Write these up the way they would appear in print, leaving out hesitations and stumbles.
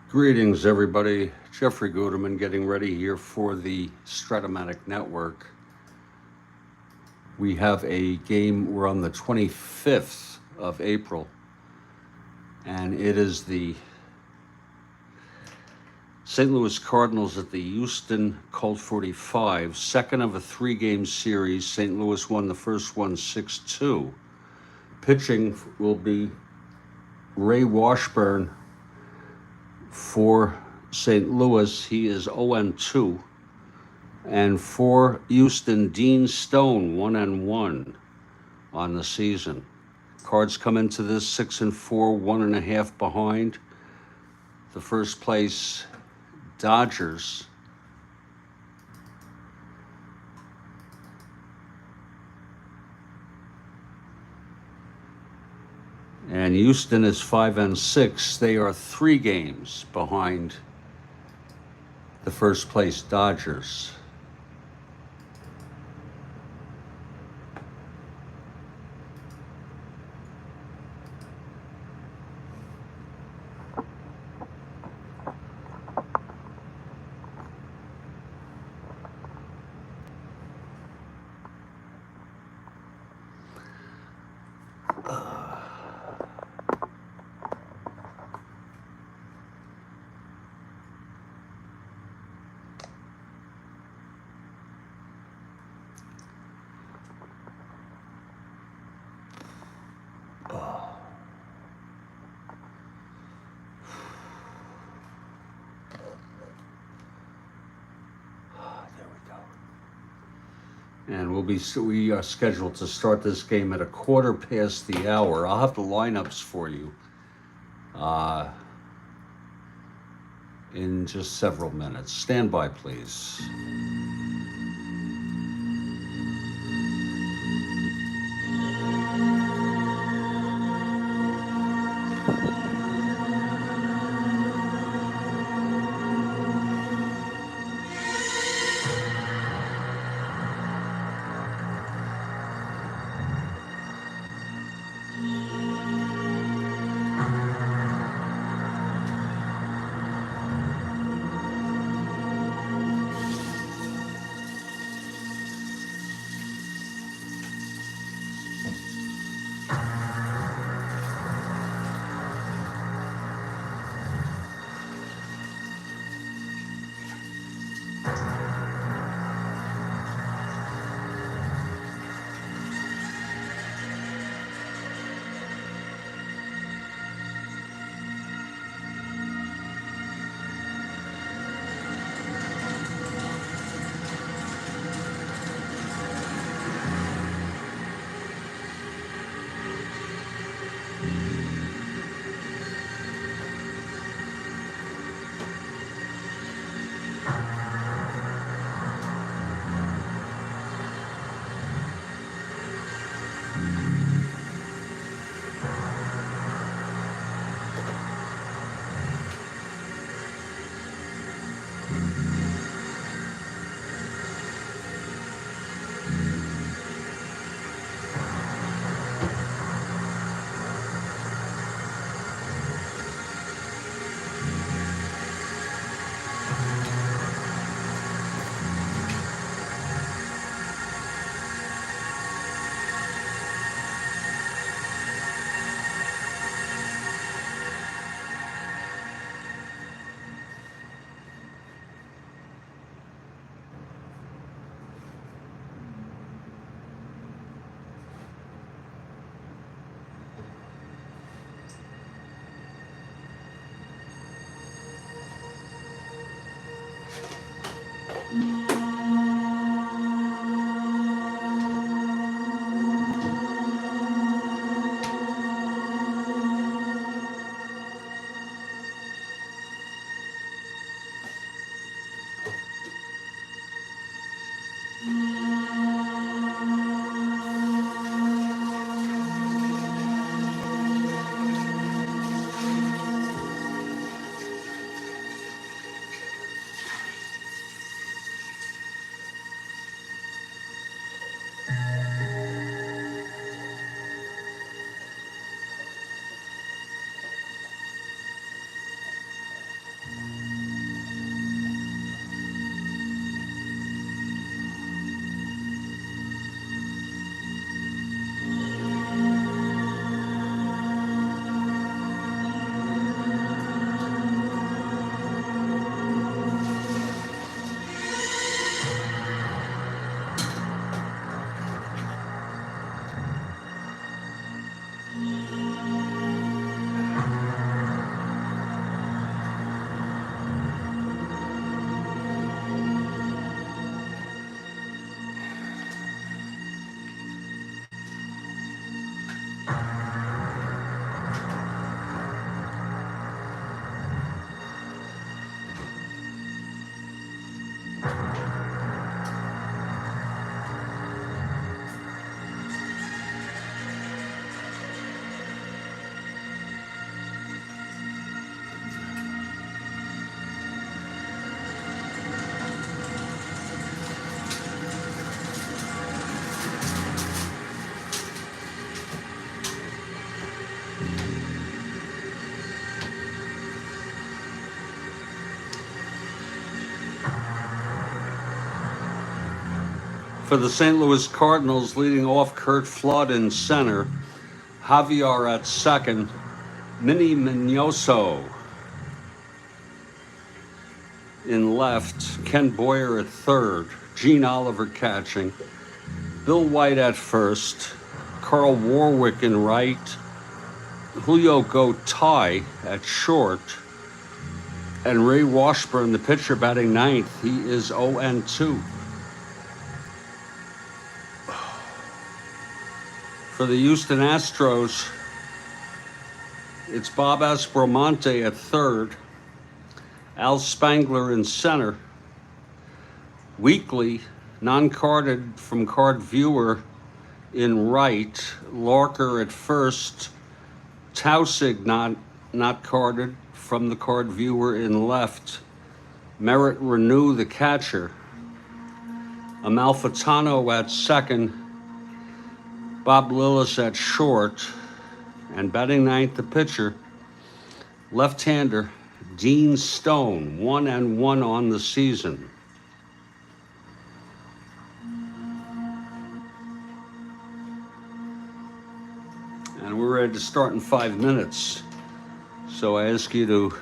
Greetings, everybody. Jeffrey Guterman getting ready here for the Strat-O-Matic Network. We have a game, we're on the 25th of April, and it is the St. Louis Cardinals at the Houston Colt 45, second of a three-game series. St. Louis won the first one 6-2. Pitching will be Ray Washburn for St. Louis. He is 0-2. And for Houston, Dean Stone, 1-1 on the season. Cards come into this 6-4, 1.5 behind. The first place Dodgers and Houston is 5-6. They are 3 games behind the first place Dodgers. And we are scheduled to start this game at 1/4 past the hour. I'll have the lineups for you in just several minutes. Stand by, please. For the St. Louis Cardinals, leading off Kurt Flood in center, Javier at second, Minnie Minoso in left, Ken Boyer at third, Gene Oliver catching, Bill White at first, Carl Warwick in right, Julio Gotay at short, and Ray Washburn, the pitcher, batting ninth. He is 0-2. For the Houston Astros, it's Bob Aspromonte at third, Al Spangler in center, Weekly, non-carded from Card Viewer, in right, Larker at first, Tausig not carded from the Card Viewer in left, Merritt Renew the catcher, Amalfitano at second, Bob Lillis at short, and batting ninth the pitcher, left-hander Dean Stone, 1-1 on the season. And we're ready to start in 5 minutes. So I ask you to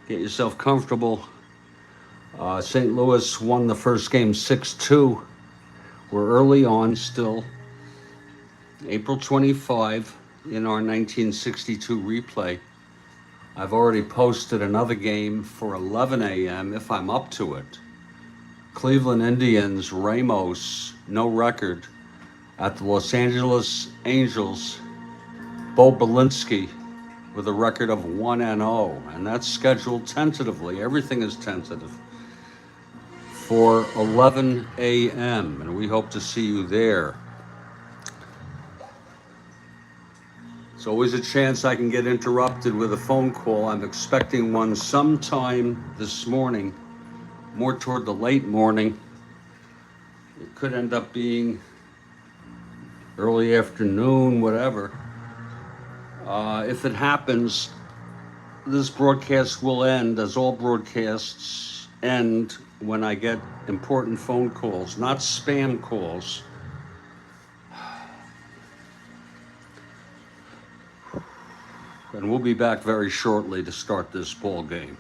get yourself comfortable. St. Louis won the first game 6-2. We're early on still. April 25 in our 1962 replay. I've already posted another game for 11 a.m. if I'm up to it. Cleveland Indians, Ramos, no record, at the Los Angeles Angels, Bo Belinsky with a record of 1-0, and that's scheduled tentatively. Everything is tentative for 11 a.m., and we hope to see you there. It's always a chance I can get interrupted with a phone call. I'm expecting one sometime this morning, more toward the late morning. It could end up being early afternoon, whatever. If it happens, this broadcast will end, as all broadcasts end, when I get important phone calls, not spam calls. And we'll be back very shortly to start this ball game.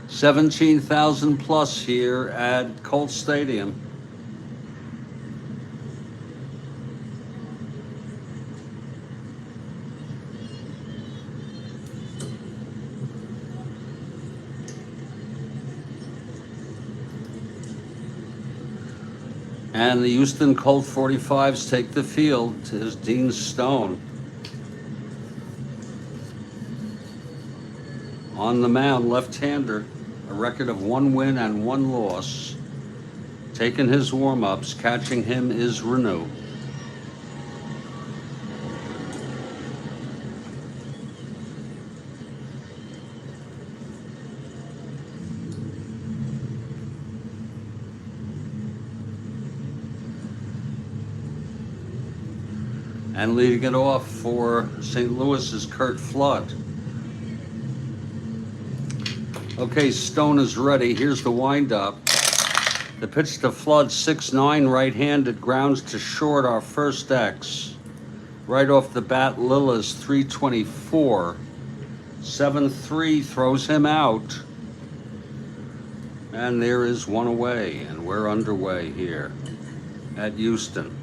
17,000 plus here at Colt Stadium. And the Houston Colt 45s take the field. Is Dean Stone on the mound, left-hander, a record of 1 win and 1 loss. Taking his warm-ups, catching him is Renew. And leading it off for St. Louis is Kurt Flood. Okay, Stone is ready. Here's the windup. The pitch to Flood, 6-9, right-handed, grounds to short, our first X. Right off the bat, Lilla's 324. 7-3 throws him out. And there is one away, and we're underway here at Houston.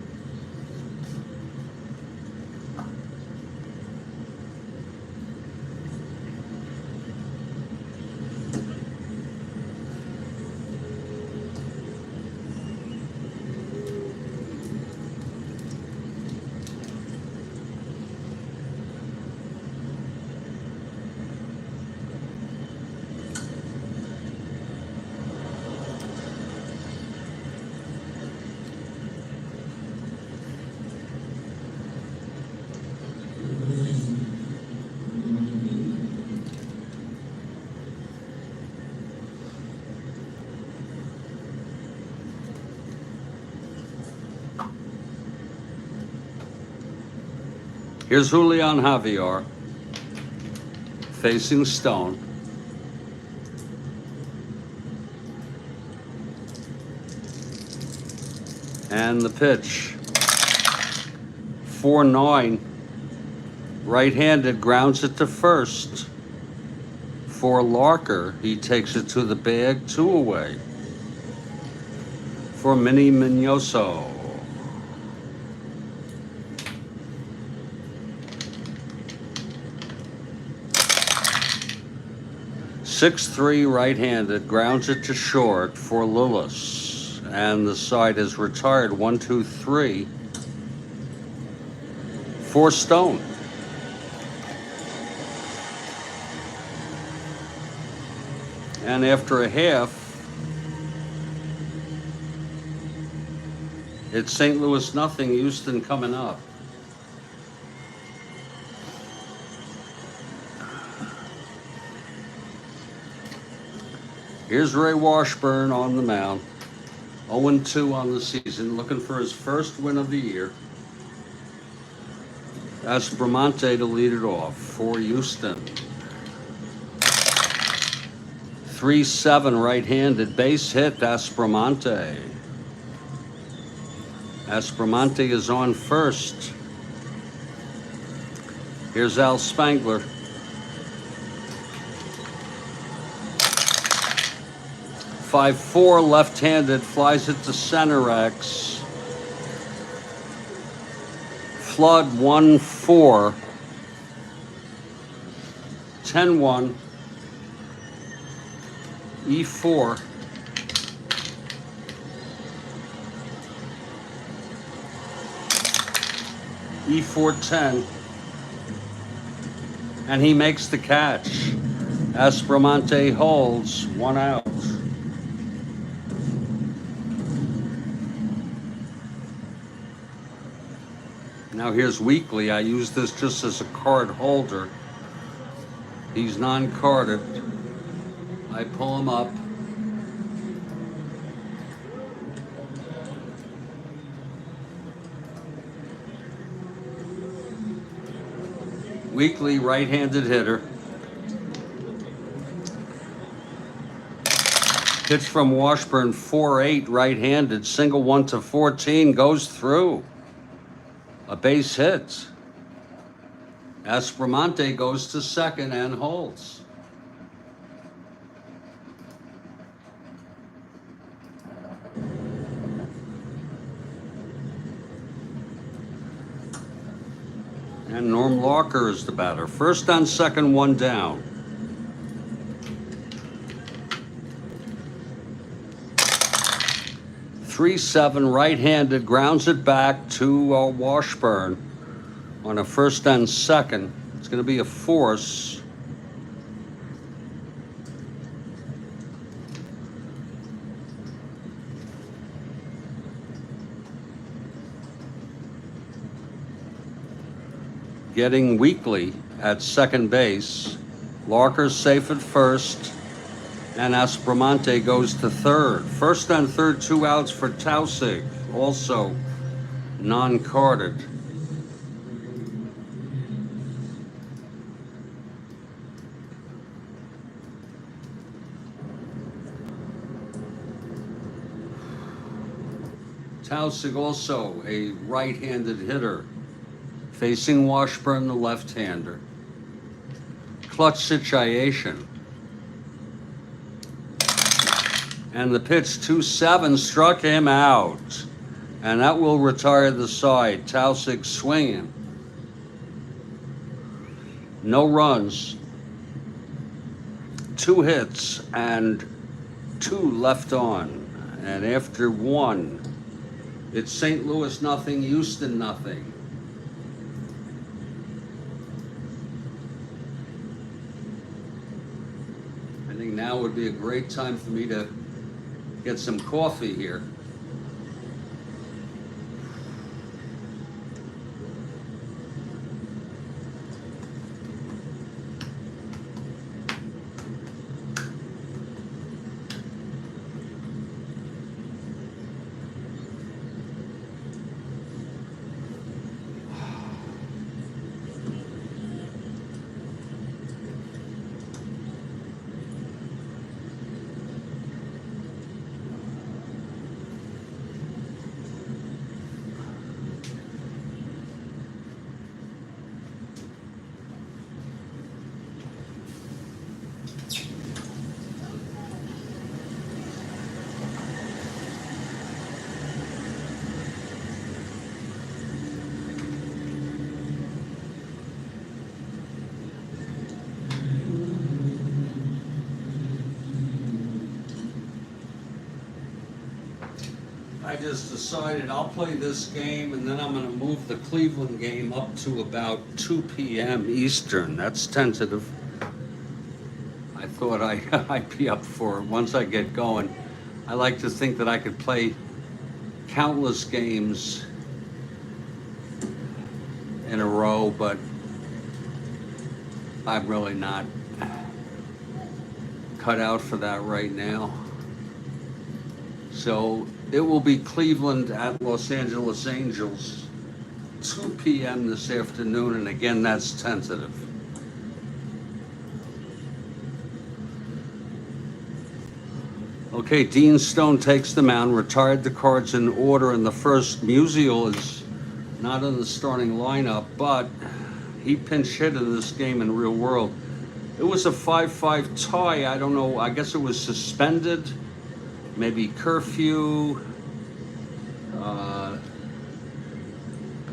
Here's Julian Javier facing Stone. And the pitch, 4-9, right-handed, grounds it to first. For Larker, he takes it to the bag, 2 away. For Minnie Mignoso. 6-3, right-handed, grounds it to short for Lillis. And the side is retired, 1-2-3 for Stone. And after a half, it's St. Louis nothing, Houston coming up. Here's Ray Washburn on the mound. 0-2 on the season, looking for his first win of the year. Aspromonte to lead it off for Houston. 3-7, right-handed, base hit, Aspromonte. Aspromonte is on first. Here's Al Spangler. 5-4, left-handed, flies it to center X. Flood 1-4. 10-1. E4. E4-10. And he makes the catch. Aspromonte holds, 1 out. Now here's Weekly. I use this just as a card holder. He's non-carded. I pull him up. Weekly, right-handed hitter. Pitch from Washburn, 4-8, right-handed. Single 1-14, goes through. A base hit. Aspromonte goes to second and holds. And Norm Larker is the batter. First on second, one down. Three-seven, right-handed, grounds it back to Washburn on a first and second. It's going to be a force. Getting Weekly at second base. Larker's safe at first, and Aspromonte goes to third. First and third, 2 outs for Tausig, also non-carded. Tausig also a right-handed hitter, facing Washburn, the left-hander. Clutch situation. And the pitch, 2-7, struck him out. And that will retire the side. Tausig swinging. No runs. 2 hits and 2 left on. And after 1, it's St. Louis nothing, Houston nothing. I think now would be a great time for me to get some coffee here. I just decided I'll play this game, and then I'm going to move the Cleveland game up to about 2 p.m. Eastern. That's tentative. I thought I'd be up for it once I get going. I like to think that I could play countless games in a row, but I'm really not cut out for that right now. So it will be Cleveland at Los Angeles Angels, 2 p.m. this afternoon, and again, that's tentative. Okay, Dean Stone takes the mound, retired the cards in order, and the first. Musial is not in the starting lineup, but he pinch hit in this game in real world. It was a 5-5 tie. I don't know, I guess it was suspended. Maybe curfew,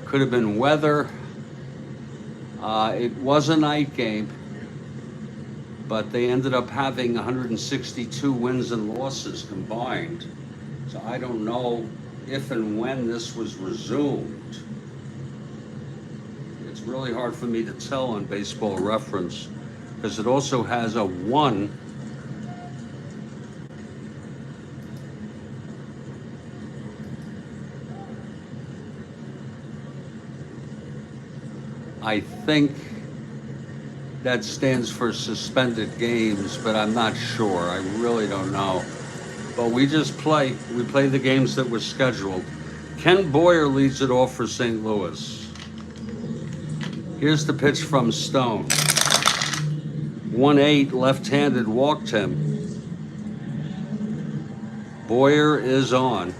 could have been weather. It was a night game, but they ended up having 162 wins and losses combined. So I don't know if and when this was resumed. It's really hard for me to tell on Baseball Reference, because it also has a 1. I think that stands for suspended games, but I'm not sure. I really don't know. But we play the games that were scheduled. Ken Boyer leads it off for St. Louis. Here's the pitch from Stone. 1-8, left-handed, walked him. Boyer is on.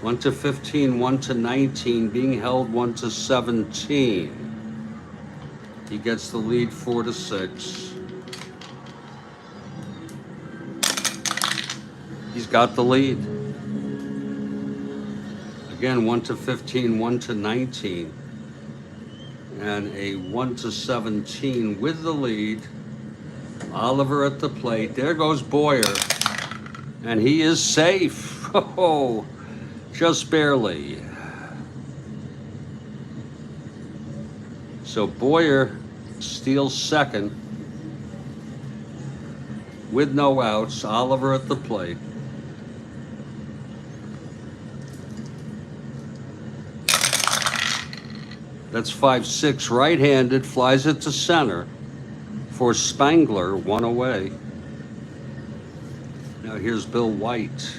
1-15, 1-19, being held 1-17. He gets the lead 4-6. He's got the lead. Again, 1-15, 1-19. and a 1-17 with the lead. Oliver at the plate. There goes Boyer, and he is safe. Oh, just barely. So Boyer steals second with no outs. Oliver at the plate. That's 5-6 right-handed, flies it to center for Spangler, one away. Now here's Bill White.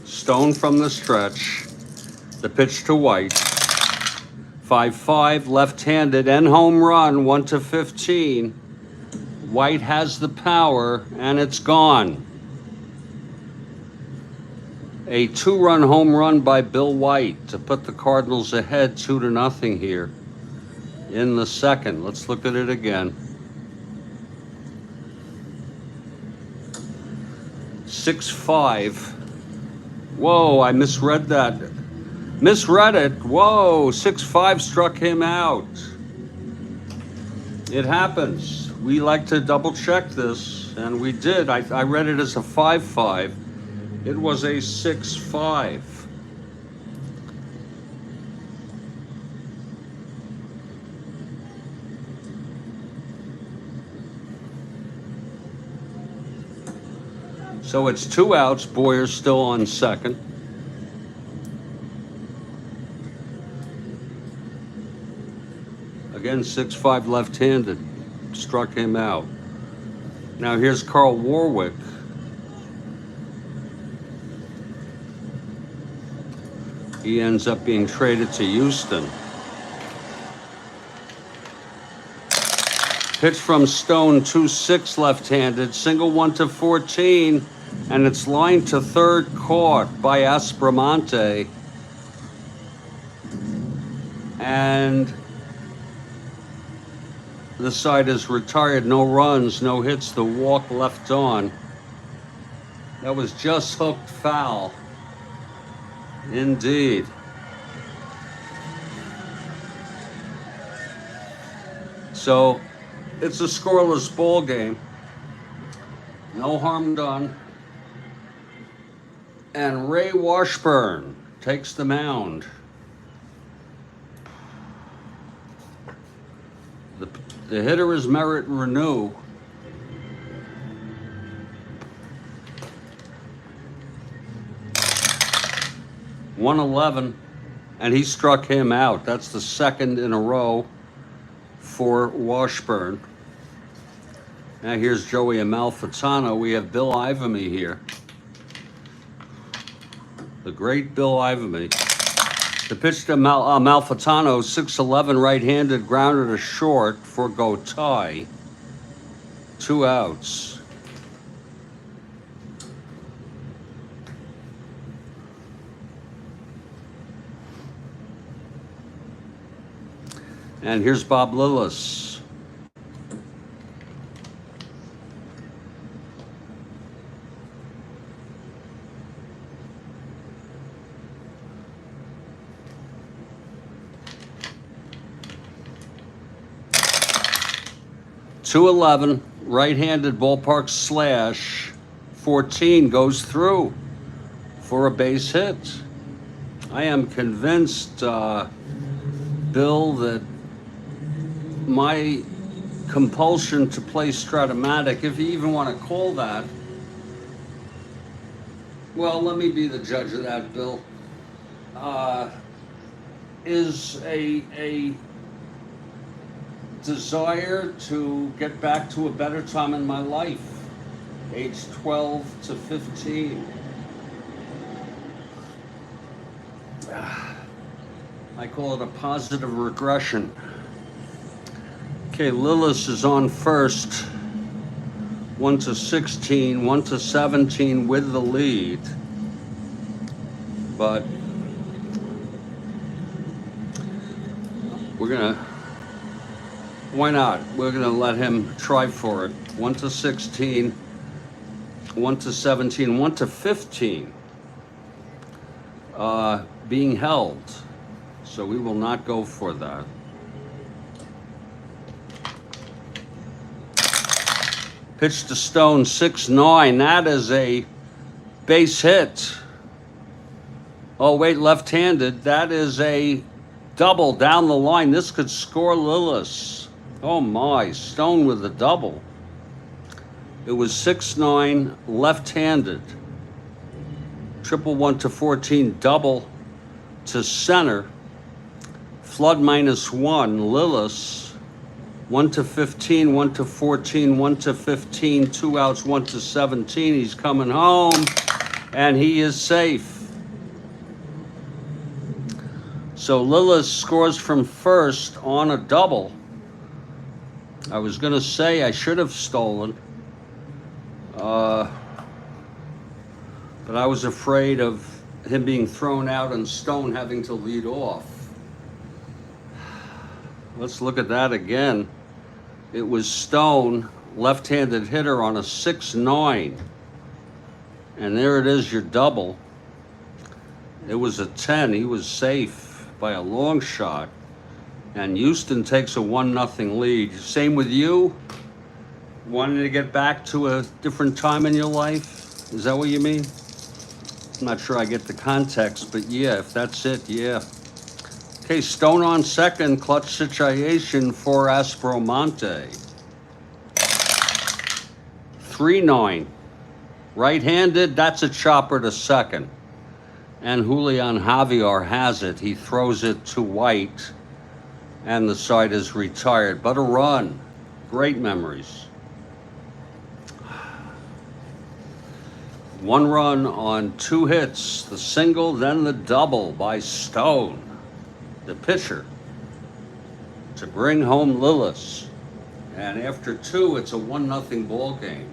Stone from the stretch. The pitch to White. 5-5, left-handed and home run, 1-15. White has the power, and it's gone. A 2-run home run by Bill White to put the Cardinals ahead 2-0 here in the second. Let's look at it again. 6-5. Whoa, I misread that. Misread it. Whoa, 6-5 struck him out. It happens. We like to double check this, and we did. I read it as a 5-5. It was a 6-5. So it's 2 outs. Boyer's still on second. Again, 6-5 left-handed. Struck him out. Now here's Carl Warwick. He ends up being traded to Houston. Pitch from Stone, 2-6 left-handed. Single 1-14. And it's lined to third, caught by Aspromonte. And the side is retired. No runs, no hits. The walk left on. That was just hooked foul. Indeed. So it's a scoreless ball game. No harm done. And Ray Washburn takes the mound. The hitter is Merritt Renew. .111, and he struck him out. That's the second in a row for Washburn. Now here's Joey Amalfitano. We have Bill Ivamy here. The great Bill Ivamy. The pitch to Amalfitano, 6'11", right-handed, grounded to short for go tie. 2 outs. And here's Bob Lillis. .211, right-handed ballpark slash. 14 goes through for a base hit. I am convinced, Bill, that my compulsion to play Strat-O-Matic, if you even want to call that, well, let me be the judge of that, Bill, is a desire to get back to a better time in my life, age 12 to 15. I call it a positive regression. Okay, Lillis is on first. 1 to 16, 1 to 17 with the lead. But we're gonna, why not? We're gonna let him try for it. 1 to 16, 1 to 17, 1 to 15 being held. So we will not go for that. Pitch to Stone, 6-9. That is a base hit. Oh, wait, left-handed. That is a double down the line. This could score Lillis. Oh, my. Stone with a double. It was 6-9, left-handed. Triple 1 to 14, double to center. Flood -1, Lillis. 1 to 15, 1 to 14, 1 to 15, 2 outs, 1 to 17. He's coming home, and he is safe. So Lillis scores from first on a double. I was going to say I should have stolen, but I was afraid of him being thrown out and Stone having to lead off. Let's look at that again. It was Stone, left-handed hitter, on a 6-9. And there it is, your double. It was a 10. He was safe by a long shot. And Houston takes a 1-0 lead. Same with you? Wanting to get back to a different time in your life? Is that what you mean? I'm not sure I get the context, but yeah, if that's it, yeah. Okay, Stone on second, clutch situation for Aspromonte. 3-9. Right-handed, that's a chopper to second. And Julian Javier has it. He throws it to White, and the side is retired. But a run. Great memories. 1 run on 2 hits. The single, then the double by Stone, the pitcher, to bring home Lillis. And after 2, it's a 1-0 ball game.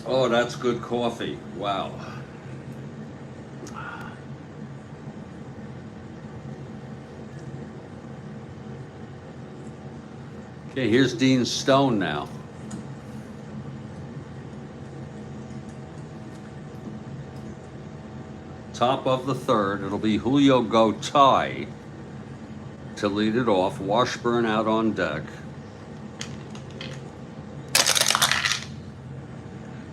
Oh, that's good coffee. Wow. Okay, here's Dean Stone now. Top of the third, it'll be Julio Gotay to lead it off. Washburn out on deck.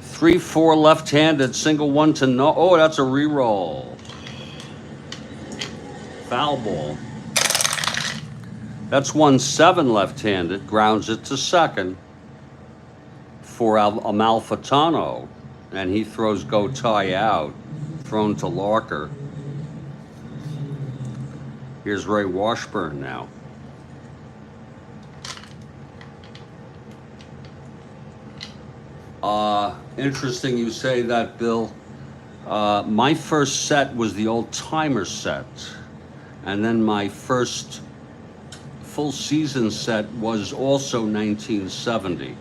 3-4 left-handed, single 1 to no. Oh, that's a re-roll. Foul ball. That's 1-7 left-handed, grounds it to second for Amalfitano, and he throws Gotay out, thrown to Larker. Here's Ray Washburn now. Interesting you say that, Bill. My first set was the old-timer set, and then my first full season set was also 1970.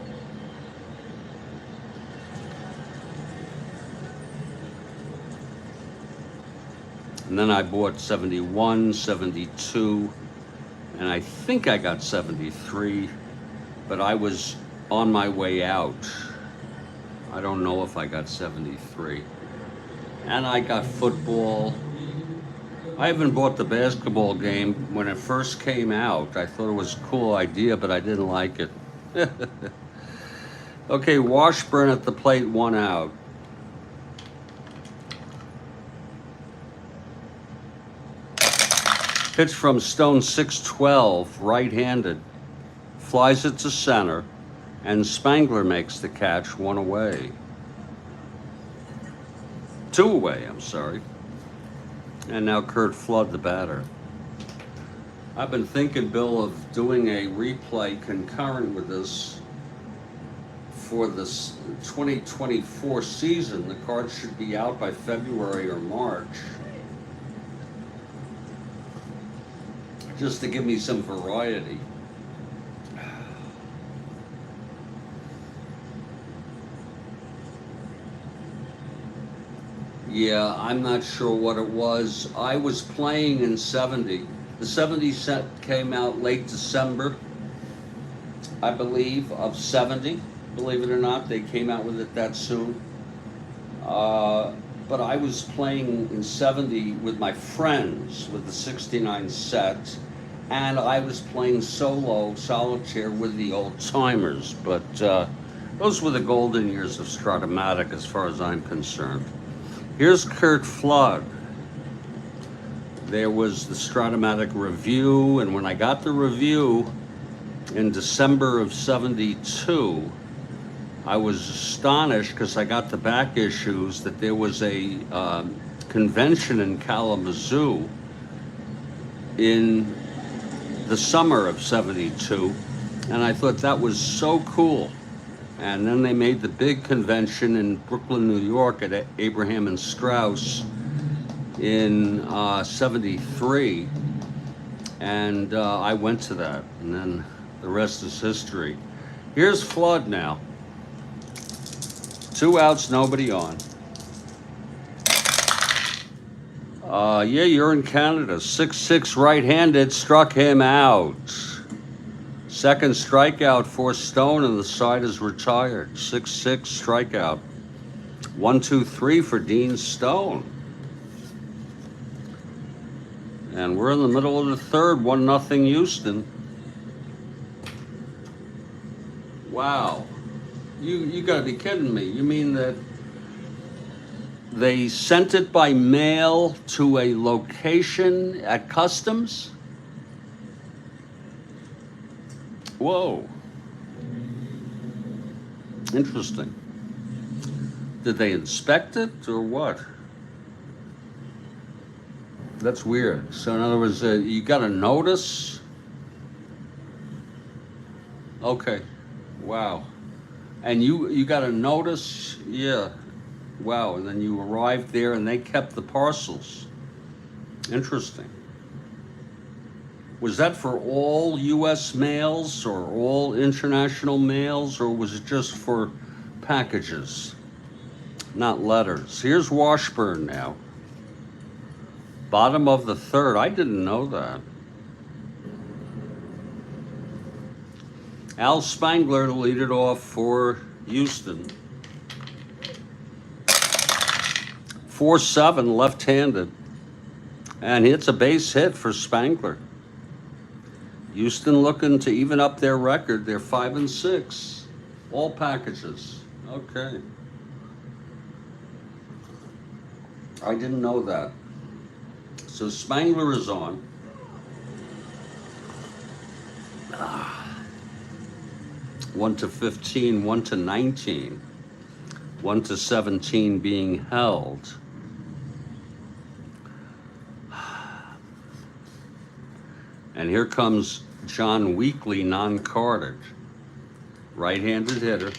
And then I bought 71, 72, and I think I got 73, but I was on my way out. I don't know if I got 73. And I got football. I even bought the basketball game when it first came out. I thought it was a cool idea, but I didn't like it. Okay, Washburn at the plate, 1 out. Pitch from Stone, 6-12, right-handed. Flies it to center, and Spangler makes the catch, 1 away. 2 away, I'm sorry. And now Kurt Flood, the batter. I've been thinking, Bill, of doing a replay concurrent with this for the 2024 season. The cards should be out by February or March. Just to give me some variety. Yeah, I'm not sure what it was. I was playing in 70. The 70 set came out late December, I believe, of 70. Believe it or not, they came out with it that soon. But I was playing in 70 with my friends with the 69 set, and I was playing solo solitaire with the old timers. But those were the golden years of Strat-O-Matic as far as I'm concerned. Here's Kurt Flood. There was the Strat-O-Matic review, and when I got the review in December of 72, I was astonished because I got the back issues that there was a convention in Kalamazoo in the summer of 72, and I thought that was so cool. And then they made the big convention in Brooklyn, New York at Abraham and Strauss in 73. And I went to that, and then the rest is history. Here's Flood now. 2 outs, nobody on. Yeah, you're in Canada. 6-6 right-handed, struck him out. Second strikeout for Stone, and the side is retired. 6-6 strikeout. 1-2-3 for Dean Stone. And we're in the middle of the third, 1-0 Houston. Wow. You gotta be kidding me. You mean that they sent it by mail to a location at customs? Whoa. Interesting. Did they inspect it or what? That's weird. So in other words, you got a notice? Okay. Wow. And you got a notice? Yeah. Wow. And then you arrived there and they kept the parcels. Interesting. Was that for all U.S. mails or all international mails, or was it just for packages, not letters? Here's Washburn now. Bottom of the third. I didn't know that. Al Spangler to lead it off for Houston. 4-7 left-handed. And it's a base hit for Spangler. Houston looking to even up their record. They're 5-6. All packages. Okay. I didn't know that. So Spangler is on. 1-15, 1-19, 1-17 being held. And here comes John Weekly, non-carded. Right-handed hitter.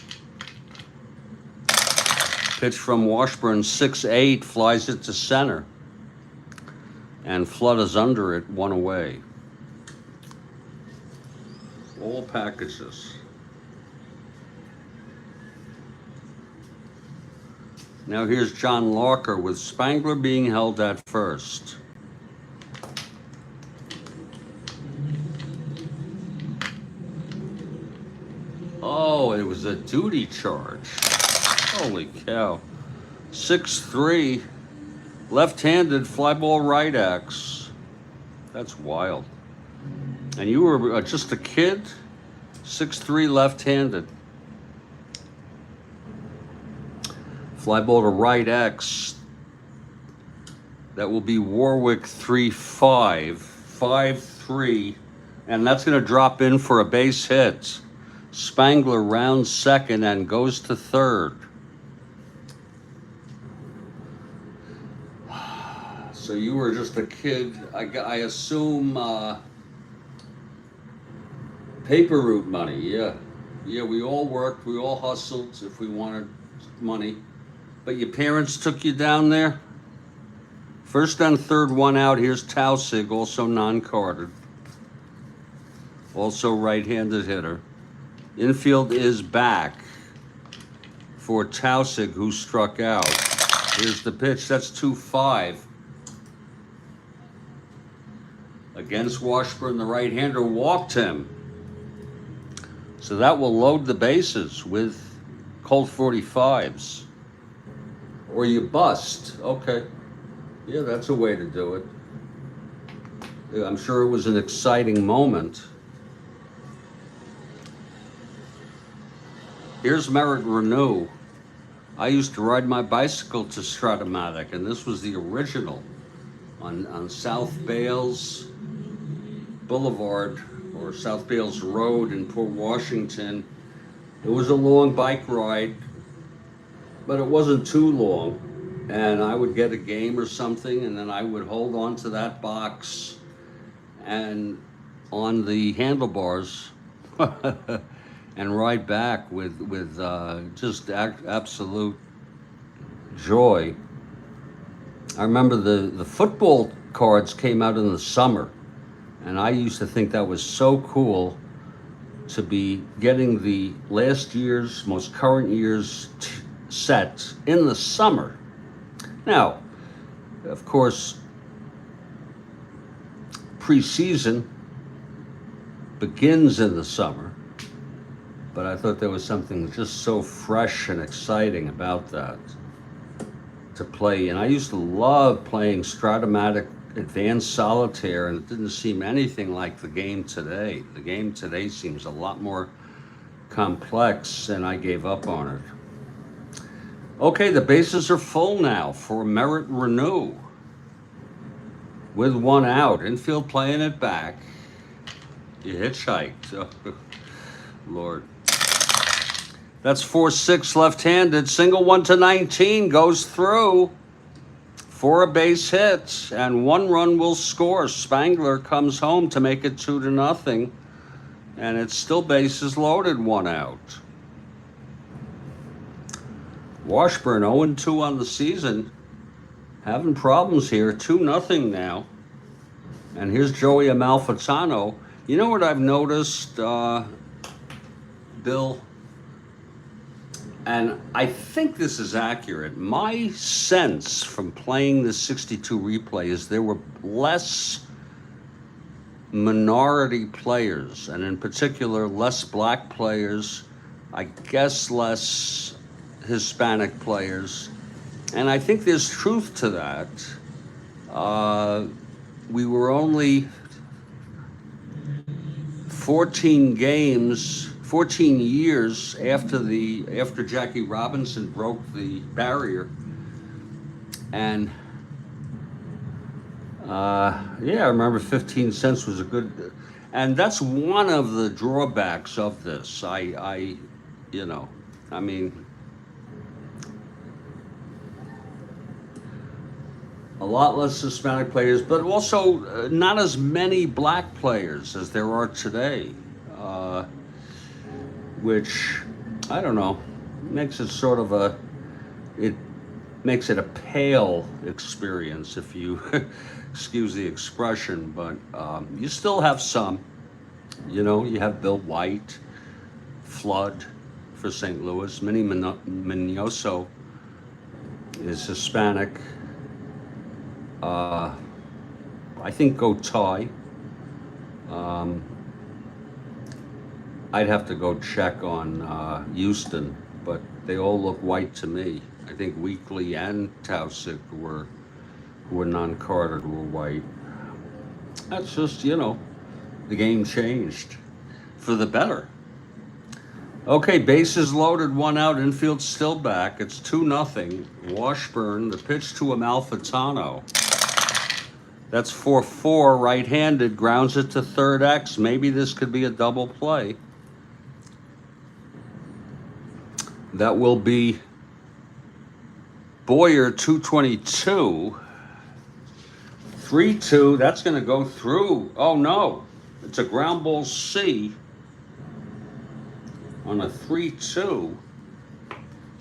Pitch from Washburn, 6-8, flies it to center. And Flood is under it, 1 away. All packages. Now here's John Larker with Spangler being held at first. Oh, it was a duty charge. Holy cow. 6-3, left-handed fly ball right axe. That's wild. And you were just a kid? 6'3", left-handed. Fly ball to right X. That will be Warwick 3-5, 5-3, and that's going to drop in for a base hit. Spangler rounds second and goes to third. So you were just a kid. I assume paper route money, yeah. Yeah, we all worked, we all hustled if we wanted money. But your parents took you down there? First and third, one out. Here's Tausig, also non-carded. Also right-handed hitter. Infield is back for Tausig, who struck out. Here's the pitch. That's 2-5. Against Washburn, the right-hander walked him. So that will load the bases with Colt 45s. Or you bust. Okay. Yeah, that's a way to do it. I'm sure it was an exciting moment. Here's Merritt Renew. I used to ride my bicycle to Strat-O-Matic, and this was the original on South Bales Boulevard, or South Bales Road in Port Washington. It was a long bike ride, but it wasn't too long. And I would get a game or something, and then I would hold on to that box and on the handlebars and ride back with just absolute joy. I remember the football cards came out in the summer, and I used to think that was so cool to be getting the last year's, most current year's set in the summer. Now, of course, preseason begins in the summer, but I thought there was something just so fresh and exciting about that to play. And I used to love playing Strat-O-Matic Advanced Solitaire, and it didn't seem anything like the game today. The game today seems a lot more complex, and I gave up on it. Okay, the bases are full now for Merritt Renew. With one out, infield playing it back. You hitchhiked. Oh, Lord. That's 4-6 left-handed. Single 1-19 goes through for a base hit, and one run will score. Spangler comes home to make it 2-0, and it's still bases loaded, one out. Washburn 0-2 on the season. Having problems here, 2-0 now. And here's Joey Amalfitano. You know what I've noticed, Bill? And I think this is accurate. My sense from playing the 62 replay is there were less minority players, and in particular, less black players, I guess less Hispanic players. And I think there's truth to that. We were only 14 years after Jackie Robinson broke the barrier. And yeah, I remember 15 cents was a good, and that's one of the drawbacks of this. I mean, a lot less Hispanic players, but also not as many black players as there are today, which, I don't know, makes it sort of it makes it a pale experience, if you excuse the expression, but you still have some. You know, you have Bill White, Flood for St. Louis, Minnie Minoso is Hispanic. I think Gotay. I'd have to go check on Houston, but they all look white to me. I think Weekly and Tausig who were non-carded were white. That's just, the game changed for the better. Okay, bases loaded, one out, infield still back. It's 2-0. Washburn, the pitch to Amalfitano. That's 4-4, right-handed, grounds it to third X. Maybe this could be a double play. That will be Boyer, 222. 3-2, that's going to go through. Oh, no, it's a ground ball C. on a 3-2.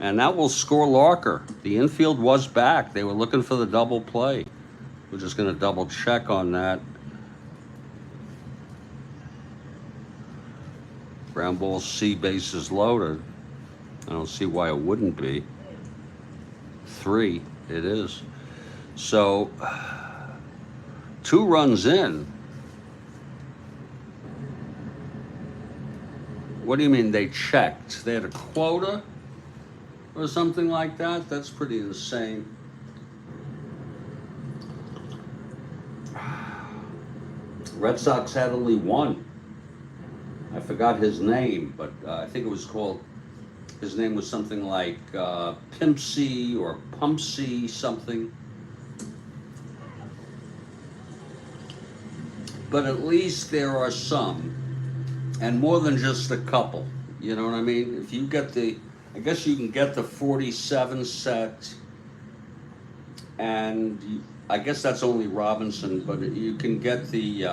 And that will score Larker. The infield was back. They were looking for the double play. We're just going to double check on that. Ground ball C, bases loaded. I don't see why it wouldn't be. 3, it is. So, 2 runs in. What do you mean they checked? They had a quota or something like that? That's pretty insane. Red Sox had only 1. I forgot his name, but I think it was called, his name was something like Pimpsy or Pumpsy something. But at least there are some, and more than just a couple. You know what I mean? If you get the, I guess you can get the 47 set, and I guess that's only Robinson, but you can get the,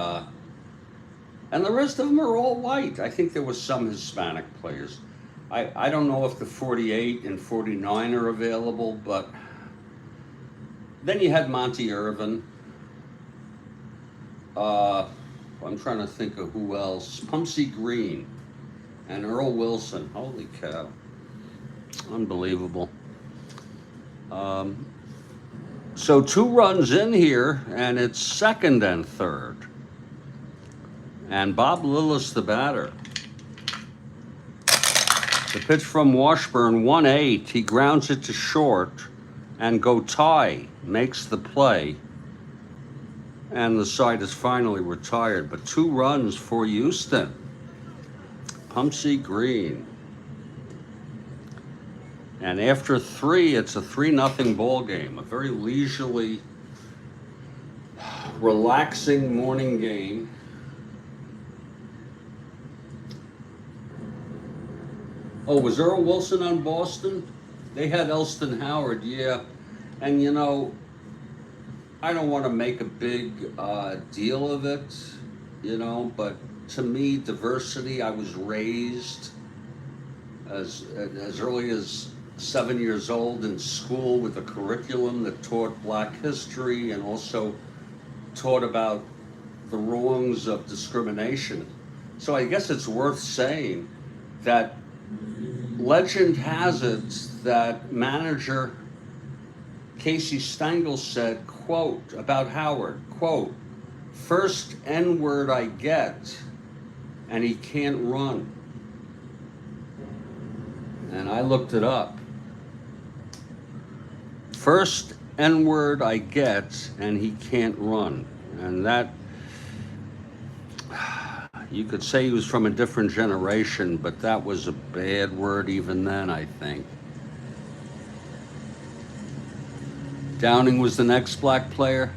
and the rest of them are all white. I think there was some Hispanic players. I don't know if the 48 and 49 are available, but then you had Monty Irvin. I'm trying to think of who else. Pumpsy Green and Earl Wilson. Holy cow. Unbelievable. So 2 runs in here, and it's 2nd and 3rd. And Bob Lillis, the batter. The pitch from Washburn, 1-8. He grounds it to short, and Gotay makes the play. And the side is finally retired. But 2 runs for Houston. Pumpsy Green. And after 3, it's a 3-0 ball game. A very leisurely, relaxing morning game. Oh, was Earl Wilson on Boston? They had Elston Howard, yeah. And you know, I don't want to make a big deal of it, you know, but to me, diversity, I was raised as early as 7 years old in school with a curriculum that taught Black history and also taught about the wrongs of discrimination. So I guess it's worth saying that legend has it that manager Casey Stengel said, quote, about Howard, quote, "First N-word I get, and he can't run." And I looked it up. First N-word I get, and he can't run. And that, you could say he was from a different generation, but that was a bad word even then, I think. Downing was the next black player.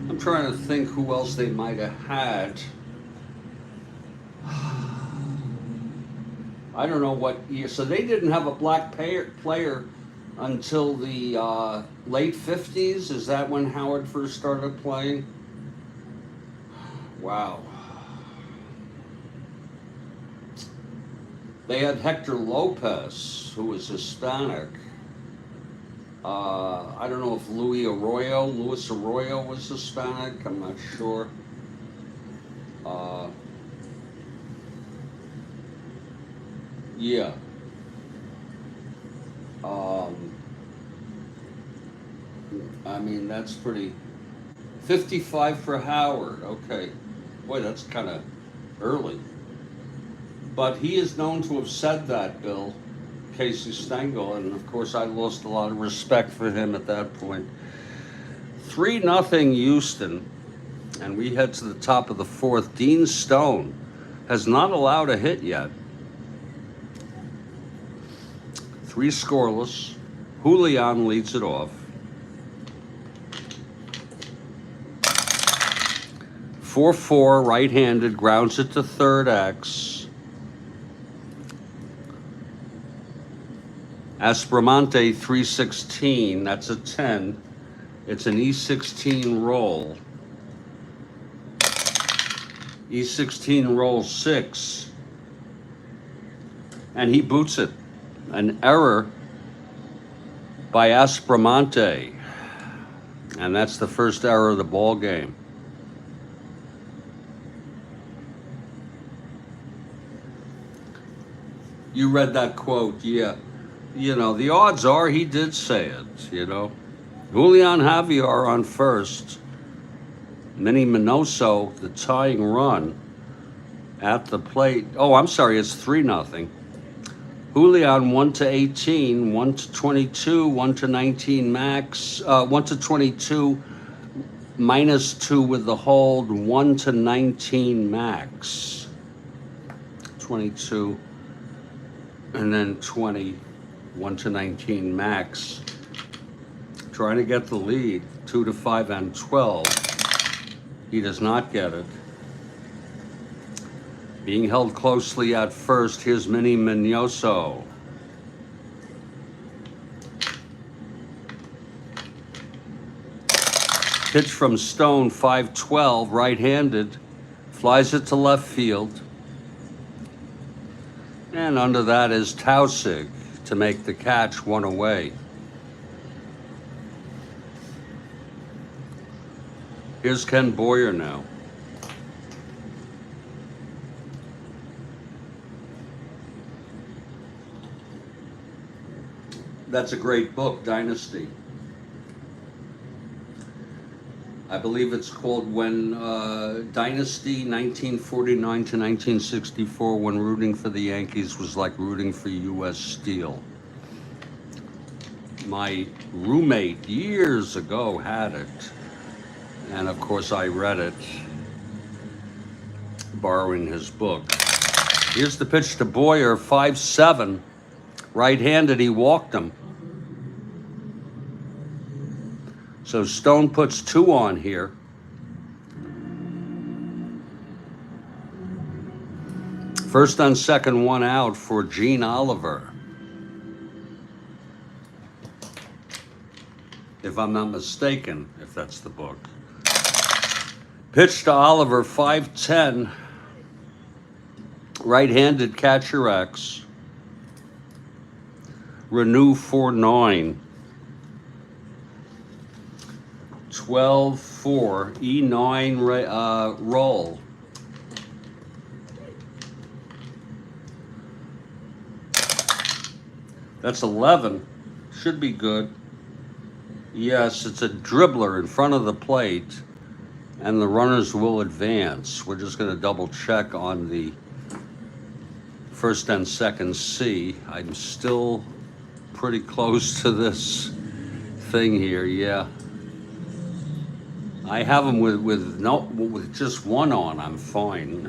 I'm trying to think who else they might have had. I don't know what year. So they didn't have a black player until the late 50s. Is that when Howard first started playing? Wow. They had Hector Lopez, who was Hispanic. I don't know if Luis Arroyo was Hispanic. I'm not sure. Yeah. I mean, that's pretty. 55 for Howard. Okay. Boy, that's kind of early. But he is known to have said that, Bill, Casey Stengel, and of course I lost a lot of respect for him at that point. 3-0 Houston, and we head to the top of the 4th. Dean Stone has not allowed a hit yet. 3 scoreless. Julian leads it off. 4-4, right-handed, grounds it to third X. Aspromonte 316, that's a 10. It's an E16 roll. E16 roll 6. and he boots it. An error by Aspromonte, and that's the first error of the ball game. You read that quote, yeah. You know, the odds are he did say it, you know. Julian Javier on first. Minnie Minoso, the tying run at the plate. Oh, I'm sorry, it's 3-0. Julian 1-18, 1-22, 1-19 max, 1-22 -2 with the hold, 1-19 max. 22 and then 20, 1-19 max. Trying to get the lead, 2-5 and 12. He does not get it. Being held closely at first, here's Minnie Minoso. Pitch from Stone, 5-12, right-handed, flies it to left field. And under that is Tausig to make the catch, 1 away. Here's Ken Boyer now. That's a great book, Dynasty. I believe it's called When Dynasty 1949 to 1964, when rooting for the Yankees was like rooting for U.S. Steel. My roommate years ago had it, and of course I read it, borrowing his book. Here's the pitch to Boyer, 5-7, right-handed, he walked him. So Stone puts 2 on here. First on second, 1 out for Gene Oliver. If I'm not mistaken, if that's the book. Pitch to Oliver, 5-10. Right-handed, catcher X. Renew 4-9. 12-4, E9 roll. That's 11. Should be good. Yes, it's a dribbler in front of the plate, and the runners will advance. We're just going to double check on the first and second C. I'm still pretty close to this thing here, yeah. I have them with just 1 on, I'm fine.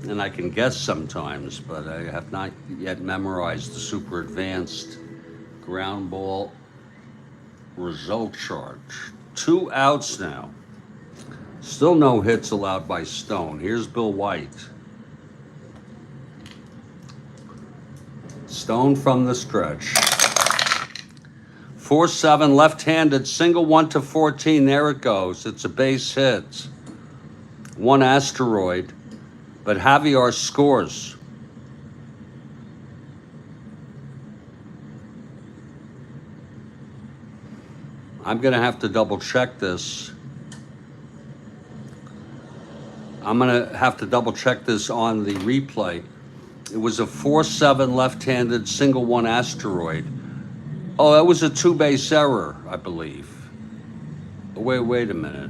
And I can guess sometimes, but I have not yet memorized the super advanced ground ball result chart. 2 outs now. Still no hits allowed by Stone. Here's Bill White. Stone from the stretch. 4-7, left-handed, single 1-14. There it goes. It's a base hit. 1 asteroid, but Javier scores. I'm going to have to double check this. I'm going to have to double check this on the replay. It was a 4-7 left-handed, single 1 asteroid. Oh, that was a 2-base error, I believe. Wait a minute.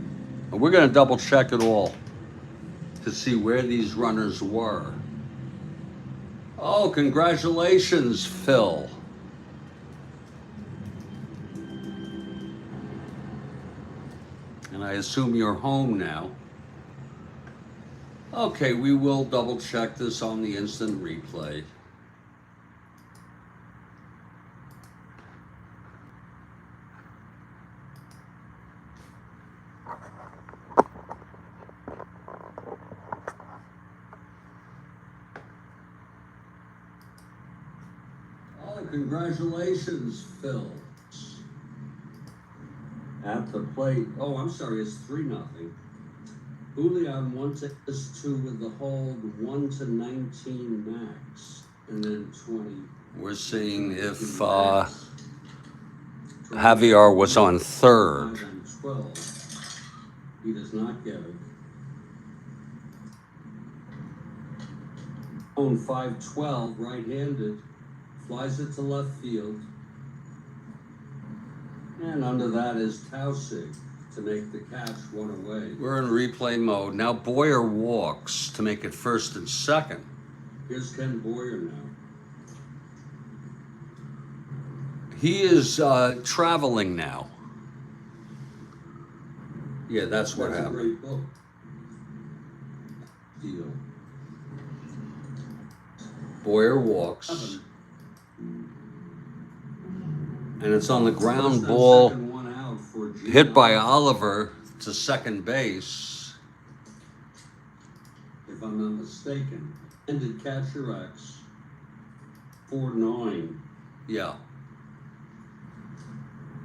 We're going to double check it all to see where these runners were. Oh, congratulations, Phil. And I assume you're home now. Okay, we will double check this on the instant replay. Congratulations, Phil. At the plate. Oh, I'm sorry, it's 3-0. Julian 1-2 with the hold, 1-19 max. And then 20. We're seeing if Javier was on third. 12. He does not get it. On 5-12, right-handed, flies it to left field. And under that is Tausig to make the catch one away. We're in replay mode. Now Boyer walks to make it first and second. Here's Ken Boyer now. He is traveling now. Yeah, that's what happened. A great book. Deal. Boyer walks. And it's on the ground ball, hit by Oliver to second base. If I'm not mistaken. Ended catcher X. 4-9. Yeah.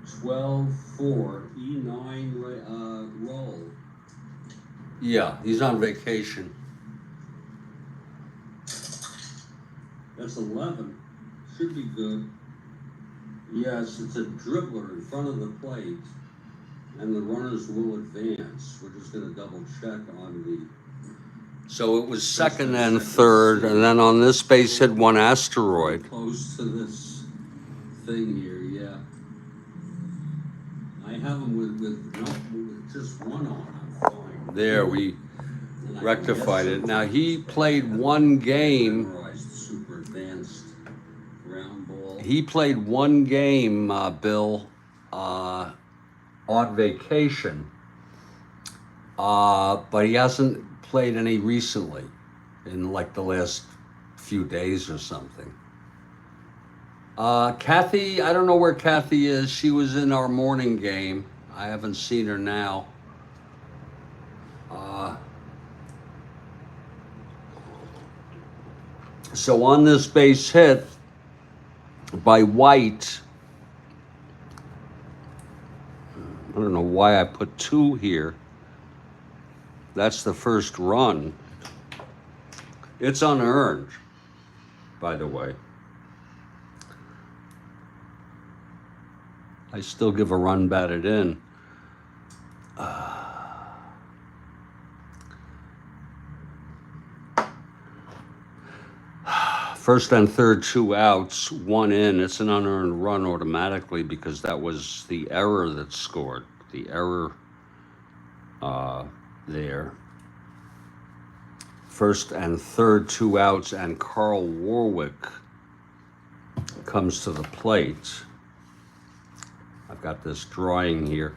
12-4. E9 roll. Yeah, he's on vacation. That's 11. Should be good. Yes, it's a dribbler in front of the plate, and the runners will advance. We're just going to double check on the. So it was second and third, and then on this base hit one asteroid. Close to this thing here, yeah. I have them with just one on. I'm fine. There, we rectified it. Now he played one game. Super advanced ground ball. He played one game, Bill, on vacation, but he hasn't played any recently, in like the last few days or something. Kathy, I don't know where Kathy is. She was in our morning game. I haven't seen her now. So on this base hit by White, I don't know why I put 2 here. That's the first run. It's unearned, by the way. I still give a run batted in. First and third, 2 outs, 1 in. It's an unearned run automatically because that was the error that scored. The error there. First and third, 2 outs, and Carl Warwick comes to the plate. I've got this drawing here.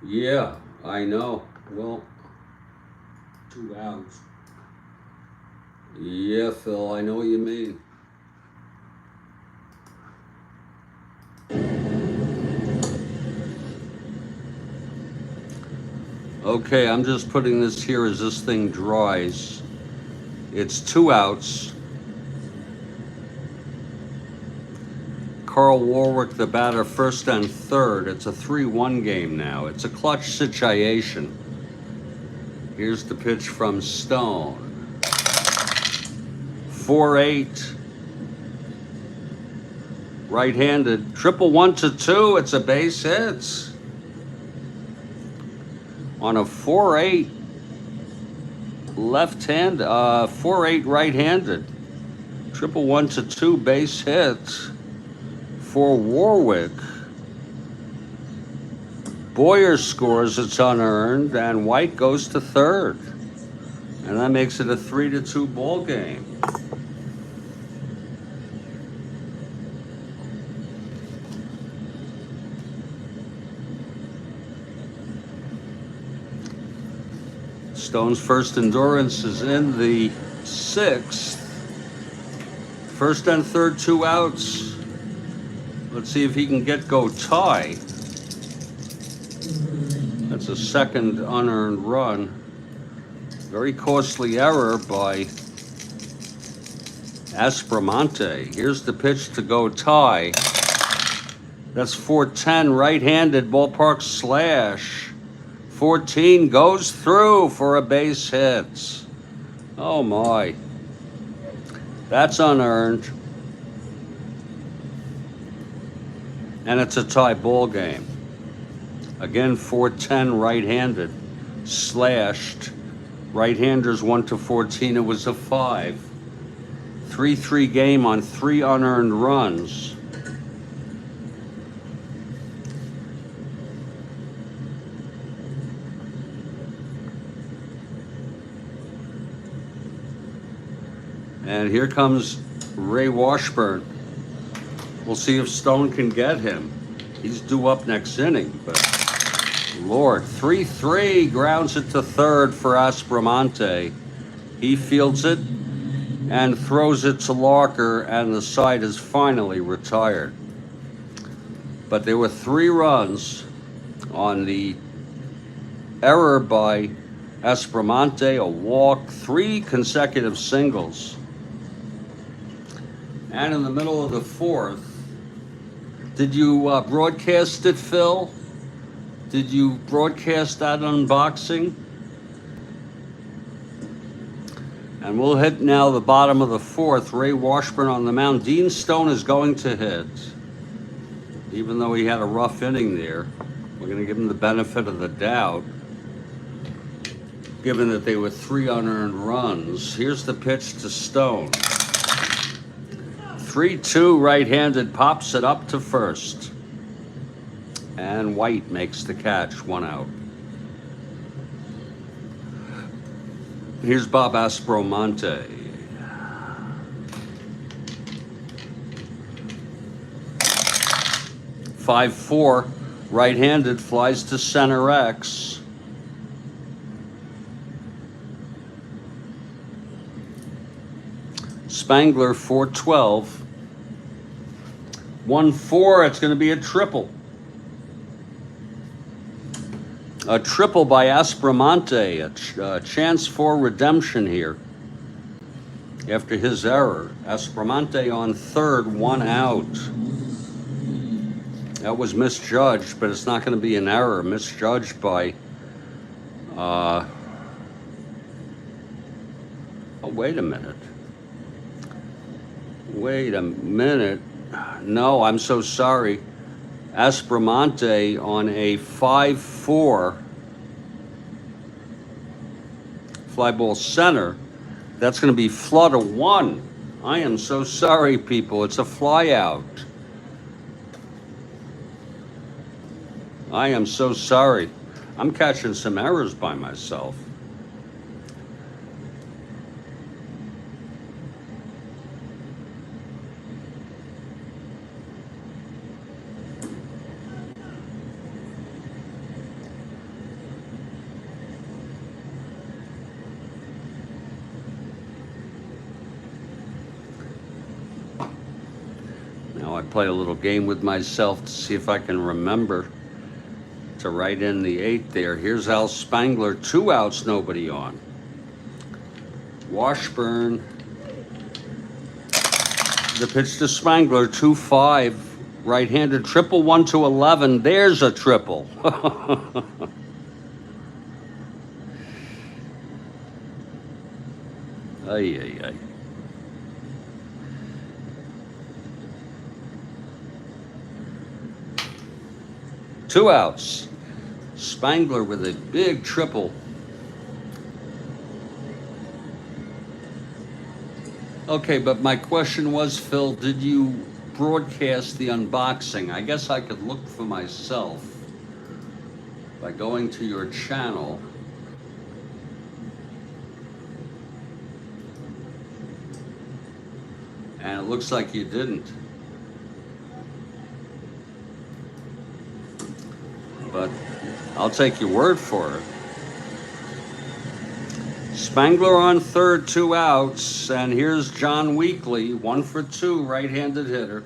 Yeah, I know. Well, 2 outs. Yeah, Phil, I know what you mean. Okay, I'm just putting this here as this thing dries. It's 2 outs. Carl Warwick, the batter, first and third. It's a 3-1 game now. It's a clutch situation. Here's the pitch from Stone. 4-8. Right-handed. Triple 1-2. It's a base hit. On a 4-8 left-hand, 4-8 right-handed. Triple 1-2 base hit for Warwick. Boyer scores, it's unearned, and White goes to third. And that makes it a 3-2 ball game. Stone's first endurance is in the 6th. First and third, 2 outs. Let's see if he can go tie. That's a second unearned run. Very costly error by Aspromonte. Here's the pitch to go tie. That's 4-10, right-handed, ballpark slash. 14 goes through for a base hit. Oh my. That's unearned. And it's a tie ball game. Again, 410 right-handed. Slashed. Right-handers 1 to 14. It was a 5. 3-3 game on 3 unearned runs. And here comes Ray Washburn. We'll see if Stone can get him. He's due up next inning, but Lord, 3-3 grounds it to third for Aspromonte. He fields it and throws it to Larker, and the side is finally retired. But there were 3 runs on the error by Aspromonte, a walk, 3 consecutive singles. And in the middle of the 4th, did you broadcast it, Phil? Did you broadcast that unboxing? And we'll hit now the bottom of the 4th. Ray Washburn on the mound. Dean Stone is going to hit. Even though he had a rough inning there, we're going to give him the benefit of the doubt, given that they were 3 unearned runs. Here's the pitch to Stone. 3-2 right-handed, pops it up to first. And White makes the catch, 1 out. Here's Bob Aspromonte. 5-4, right-handed, flies to center X. Spangler, 4-12. 1-4, it's going to be a triple. A triple by Aspromonte, a chance for redemption here after his error. Aspromonte on third, 1 out. That was misjudged, but it's not going to be an error. Misjudged by, oh, wait a minute. Wait a minute. No, I'm so sorry. Aspromonte on a 5-4 fly ball center. That's going to be flood of 1. I am so sorry, people. It's a fly out. I am so sorry. I'm catching some errors by myself. I play a little game with myself to see if I can remember to write in the 8 there. Here's Al Spangler, 2 outs, nobody on. Washburn, the pitch to Spangler, 2-5, right-handed, triple 1 to 11. There's a triple. Ay, ay, ay. Two outs. Spangler with a big triple. Okay, but my question was, Phil, did you broadcast the unboxing? I guess I could look for myself by going to your channel. And it looks like you didn't. But I'll take your word for it. Spangler on third, 2 outs, and here's John Weekly, 1 for 2, right-handed hitter.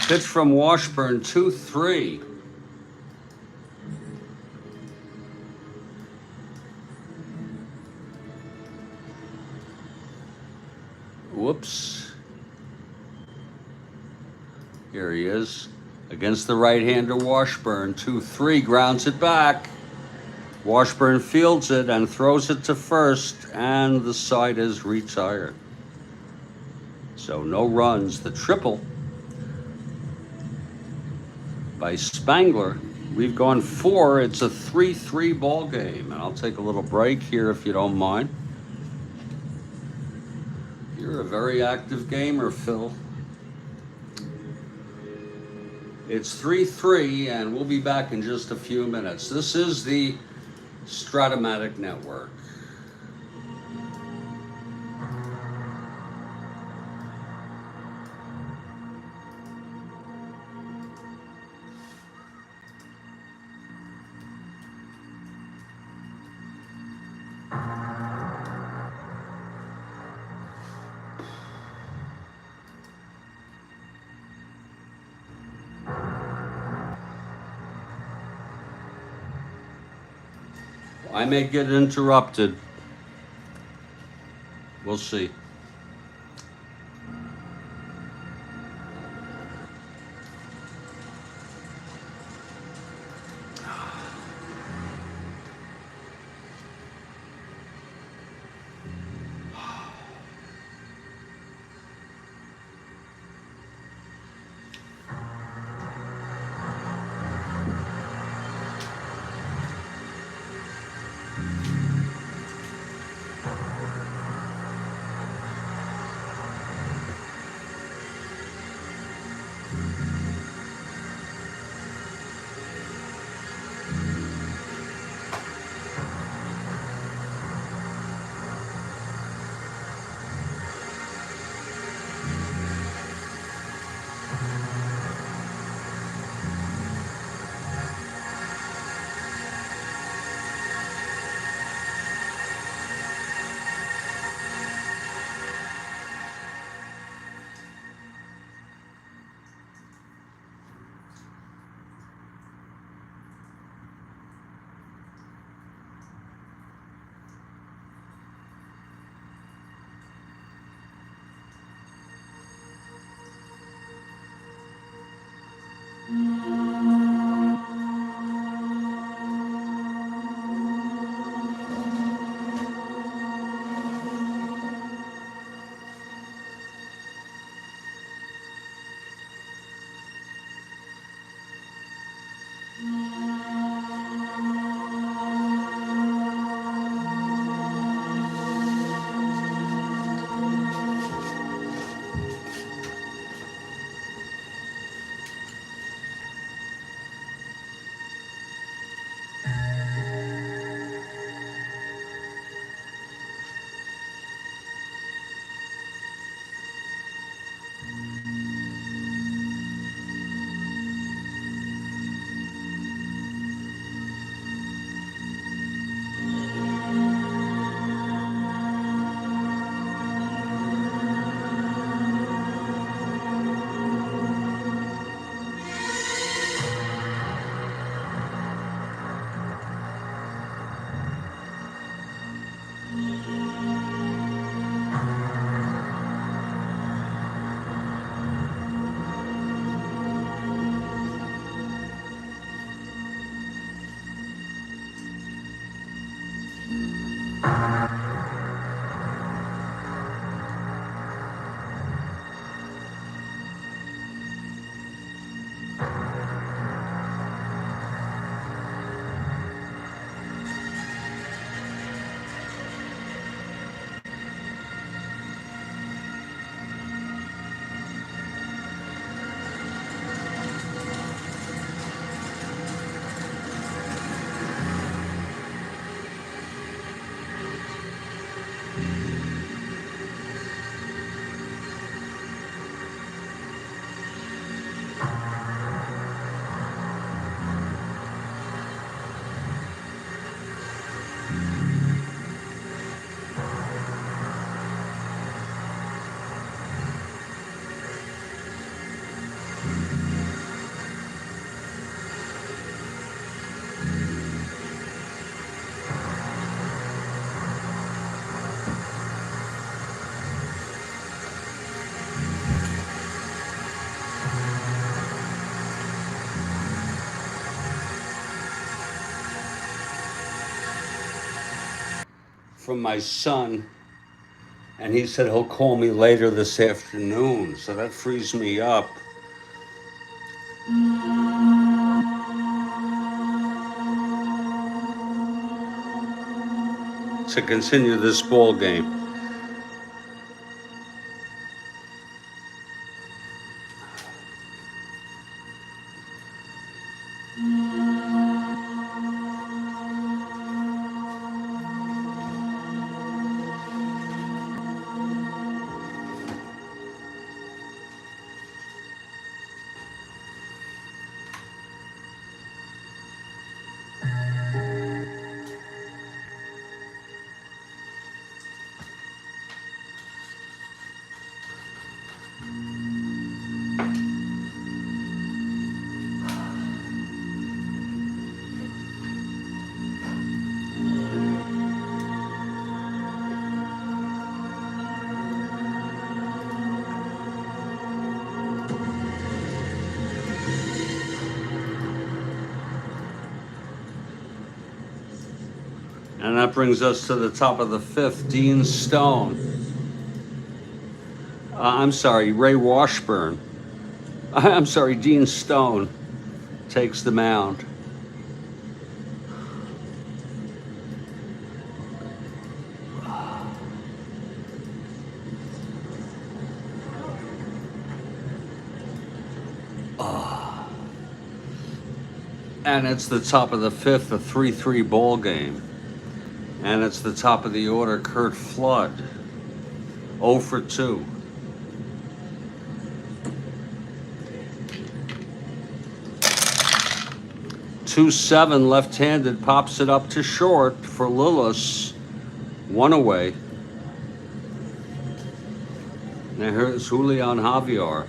Pitch from Washburn, 2-3. Whoops. Here he is. Against the right-hander Washburn, 2-3, grounds it back. Washburn fields it and throws it to first, and the side is retired. So no runs. The triple by Spangler. We've gone 4. It's a 3-3 ball game. And I'll take a little break here if you don't mind. You're a very active gamer, Phil. It's 3-3, and we'll be back in just a few minutes. This is the Strat-O-Matic Network. I may get interrupted. We'll see. from my son, and he said he'll call me later this afternoon, so that frees me up to continue this ball game. And that brings us to the top of the fifth, Dean Stone. I'm sorry, Ray Washburn. I'm sorry, Dean Stone takes the mound. And it's the top of the fifth, a 3-3 ball game. And it's the top of the order, Curt Flood, 0 for 2. Two-7 left-handed, pops it up to short for Lillis, 1 away. Now here's Julian Javier.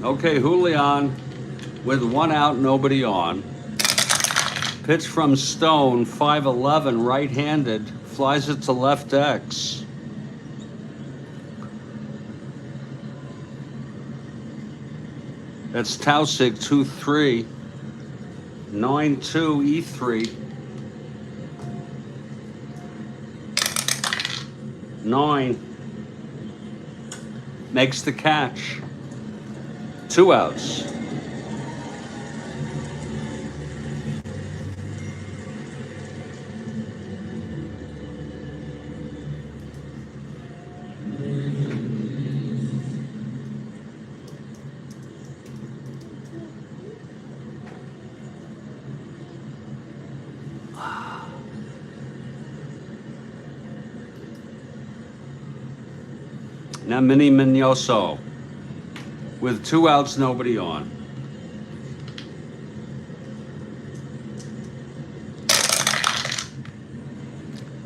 Okay, Julian with 1 out, nobody on. Pitch from Stone, 5'11", right-handed, flies it to left X. That's Tausig, 2-3, 9-2, E3. 9 makes the catch. 2 outs. Now Minnie Mignoso with 2 outs, nobody on.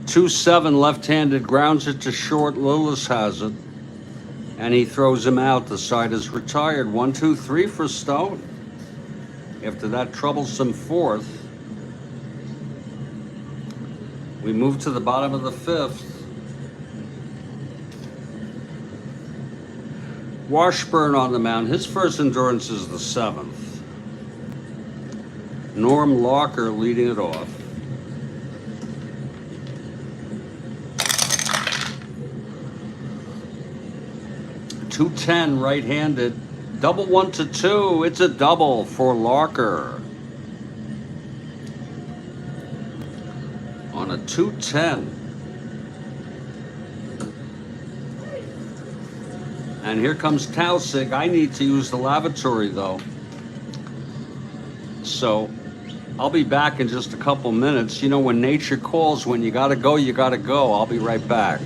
Two-7 left-handed, grounds it to short. Lillis has it, and he throws him out. The side is retired. 1-2-3 for Stone. After that troublesome fourth, we move to the bottom of the fifth. Washburn on the mound. His first endurance is the 7th. Norm Locker leading it off. .210 right-handed. Double 1-2. It's a double for Locker. on a 210. And here comes Tausig. I need to use the lavatory though. So I'll be back in just a couple minutes. You know, when nature calls, when you gotta go, you gotta go. I'll be right back.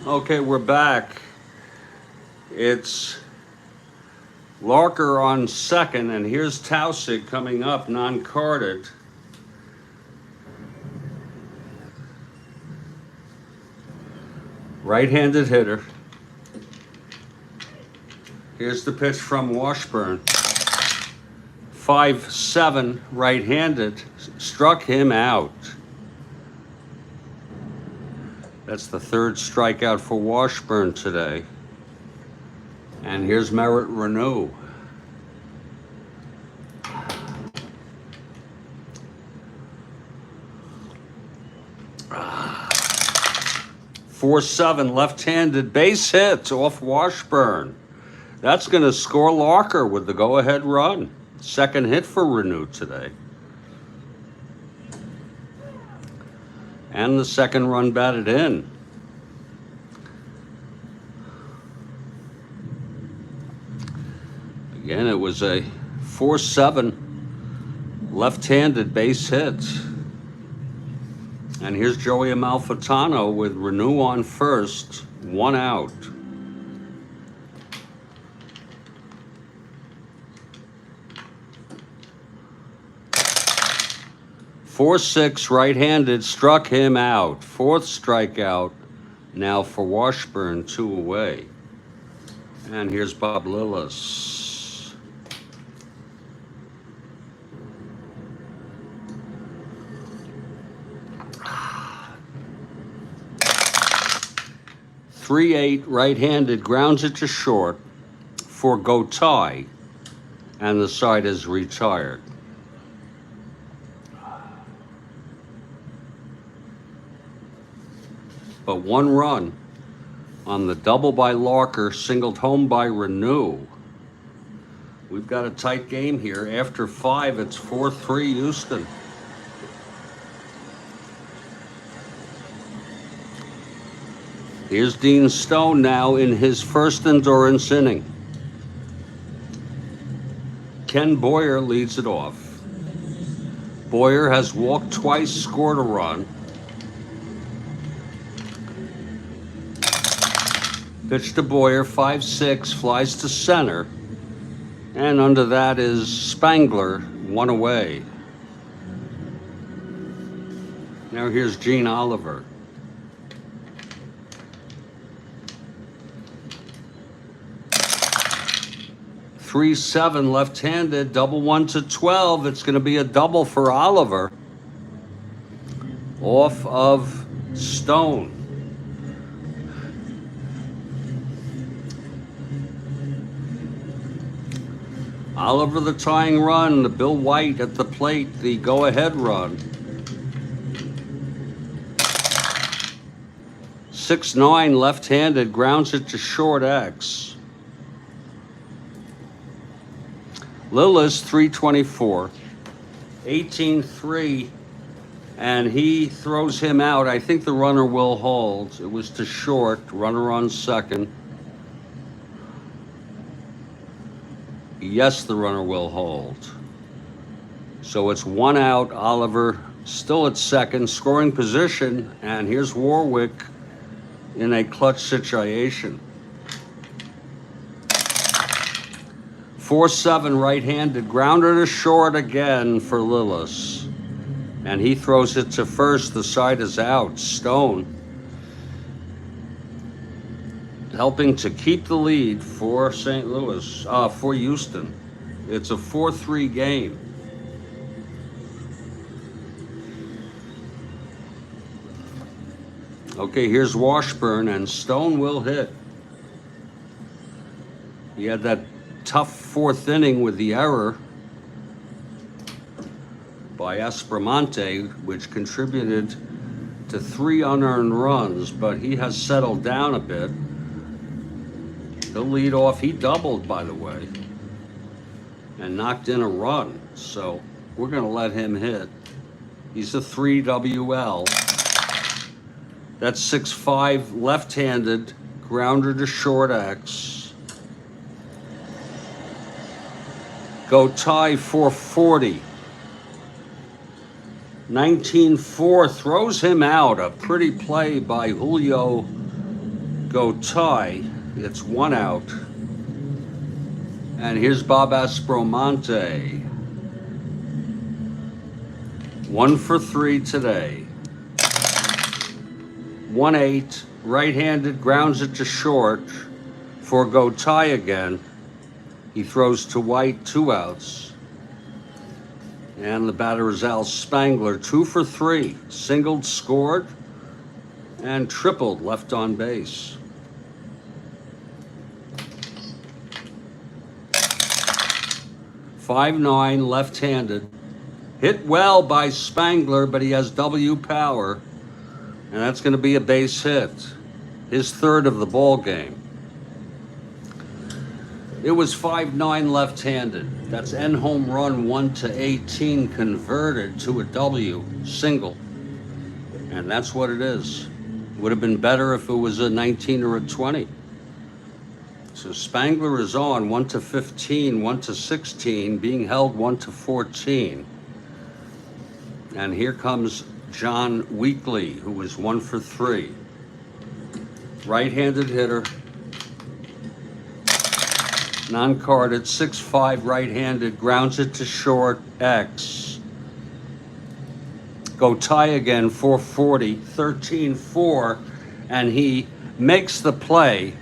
Okay, we're back. It's Larker on second, and here's Tausig coming up, non-carded. Right-handed hitter. Here's the pitch from Washburn. 5-7, right-handed, struck him out. That's the third strikeout for Washburn today. And here's Merritt Renew. Ah. 4-7, left-handed base hit off Washburn. That's going to score Larker with the go-ahead run. Second hit for Renew today. And the second run batted in. Again, it was a 4-7 left-handed base hit. And here's Joey Amalfitano with Renew on first, 1 out. Four-six, right-handed, struck him out. Fourth strikeout now for Washburn, 2 away. And here's Bob Lillis. Three-eight, right-handed, grounds it to short for Gotai, and the side is retired. But 1 run on the double by Larker, singled home by Renew. We've got a tight game here. After 5, it's 4-3 Houston. Here's Dean Stone now in his first endurance inning. Ken Boyer leads it off. Boyer has walked twice, scored a run. Pitch to Boyer, 5-6, flies to center. And under that is Spangler, 1 away. Now here's Gene Oliver. 3-7 left-handed, double 1 to 12. It's going to be a double for Oliver off of Stone. Oliver the tying run, the Bill White at the plate, the go-ahead run. 6-9 left-handed, grounds it to short X. Lillis 324, 18-3, and he throws him out. I think the runner will hold. It was to short, runner on second. Yes, the runner will hold. So it's 1 out, Oliver still at second, scoring position, and here's Warwick in a clutch situation. 4-7 right-handed, grounder to short again for Lillis. And he throws it to first, the side is out. Stone helping to keep the lead for St. Louis, for Houston. It's a 4-3 game. Okay, here's Washburn, and Stone will hit. He had that tough fourth inning with the error by Aspromonte, which contributed to 3 unearned runs, but he has settled down a bit. He'll lead off. He doubled, by the way, and knocked in a run. So we're going to let him hit. He's a 3 WL. That's 6-5 left-handed, grounder to short X. Go tie 440. 19-4 throws him out. A pretty play by Julio Gotay. It's 1 out. And here's Bob Aspromonte. 1 for 3 today. 1-8, right-handed, grounds it to short for Gotay again. He throws to White, 2 outs. And the batter is Al Spangler, 2 for 3. Singled, scored, and tripled left on base. .59 left-handed. Hit well by Spangler, but he has W power. And that's going to be a base hit. His third of the ball game. It was 5-9 left-handed. That's N home run 1-18 converted to a W single. And that's what it is. Would have been better if it was a 19 or a 20. So Spangler is on 1-15, 1-16, being held 1-14. And here comes John Weekly, who was 1 for 3. Right-handed hitter. Non-carded, 6-5 right-handed, grounds it to short, X. Gotay again, 440, 13-4, and he makes the play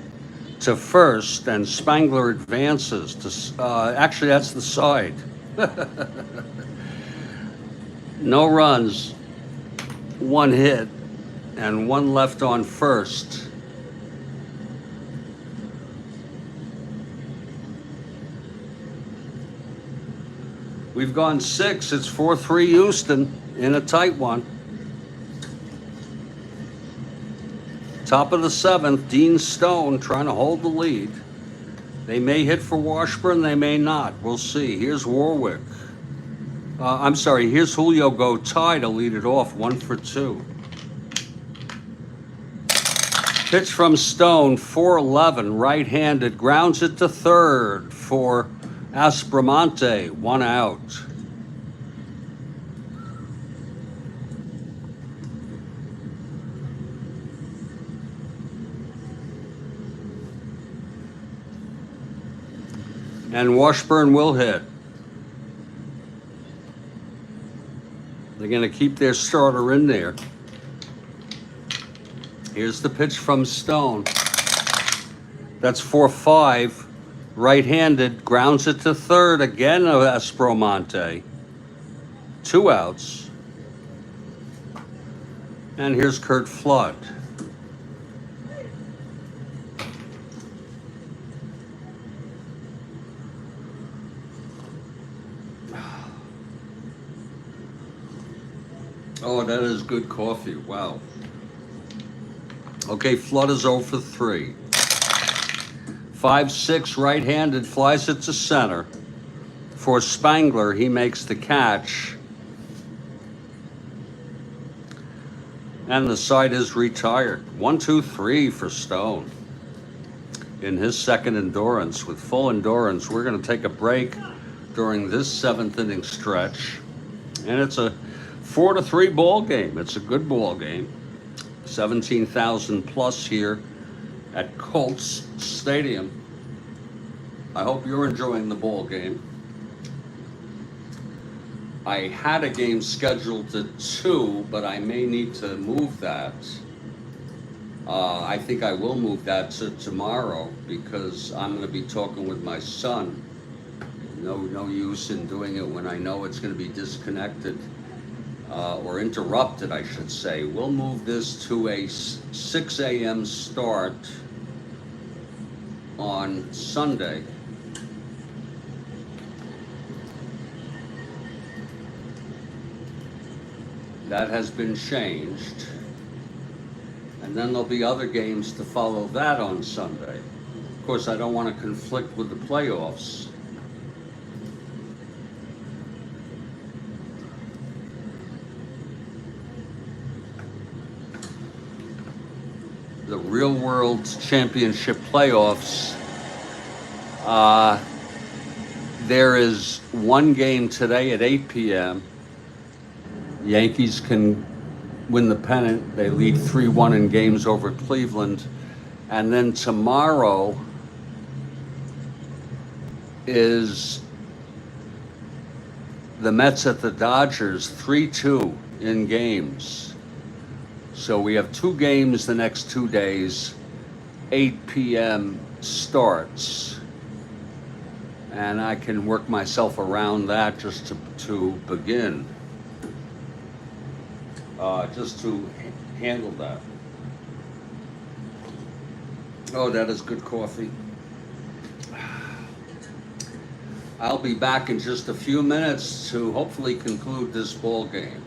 to first, and Spangler advances to, actually that's the side. No runs, 1 hit, and 1 left on first. We've gone 6. It's 4-3 Houston in a tight one. Top of the 7th, Dean Stone trying to hold the lead. They may hit for Washburn, they may not. We'll see. Here's Warwick. Here's Julio Gotay to lead it off, 1 for 2. Pitch from Stone, 4-11, right-handed, grounds it to third for Aspromonte, 1 out. And Washburn will hit. They're going to keep their starter in there. Here's the pitch from Stone. That's 4-5. Right-handed, grounds it to third. Again, Strat-O-Matic. 2 outs. And here's Kurt Flood. Oh, that is good coffee. Wow. Okay, Flood is 0 for 3. 5-6, right-handed, flies it to center. For Spangler, he makes the catch. And the side is retired. 1-2-3 for Stone. In his second endurance. With full endurance, we're going to take a break during this 7th inning stretch. And it's a 4-3 ball game. It's a good ball game. 17,000 plus here at Colts Stadium. I hope you're enjoying the ball game. I had a game scheduled at 2, but I may need to move that. I think I will move that to tomorrow because I'm going to be talking with my son. No use in doing it when I know it's going to be disconnected or interrupted, I should say. We'll move this to a 6 a.m. start on Sunday. That has been changed. And then there'll be other games to follow that on Sunday. Of course, I don't want to conflict with the playoffs. The Real World Championship playoffs, there is one game today at 8 p.m. Yankees can win the pennant. They lead 3-1 in games over Cleveland. And then tomorrow is the Mets at the Dodgers, 3-2 in games. So we have 2 games the next 2 days, 8 p.m. starts. And I can work myself around that just to begin. Just to handle that. Oh, that is good coffee. I'll be back in just a few minutes to hopefully conclude this ball game.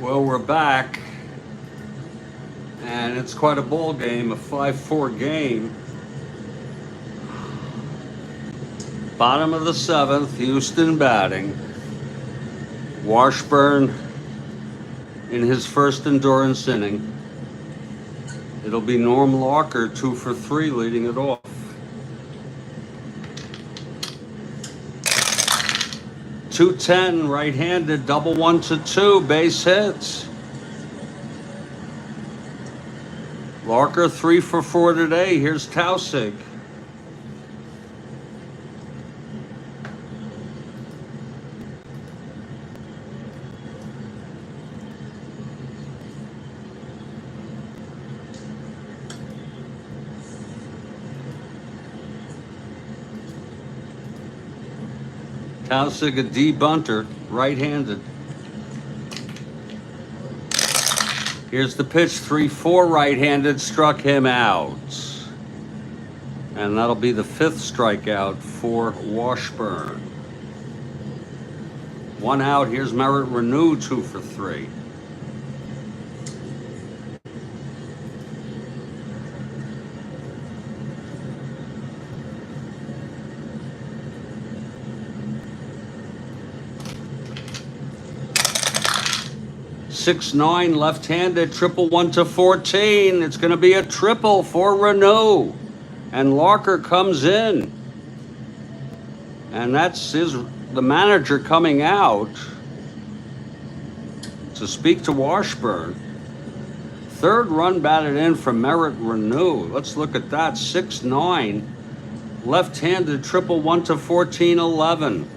Well, we're back, and it's quite a ball game, a 5-4 game. Bottom of the 7th, Houston batting. Washburn in his first endurance inning. It'll be Norm Locker, 2 for 3, leading it off. .210, right-handed, double 1-2, base hits. Larker 3 for 4 today. Here's Tausig. Tausig, a D bunter, right-handed. Here's the pitch, 3-4, right-handed, struck him out. And that'll be the 5th strikeout for Washburn. 1 out, here's Merritt Renew, 2 for 3. .69, left-handed, triple 1-14. It's going to be a triple for Renew. And Larker comes in. And that's the manager coming out to speak to Washburn. 3rd run batted in from Merritt Renew. Let's look at that. 6-9, left-handed, triple 1-14, 11.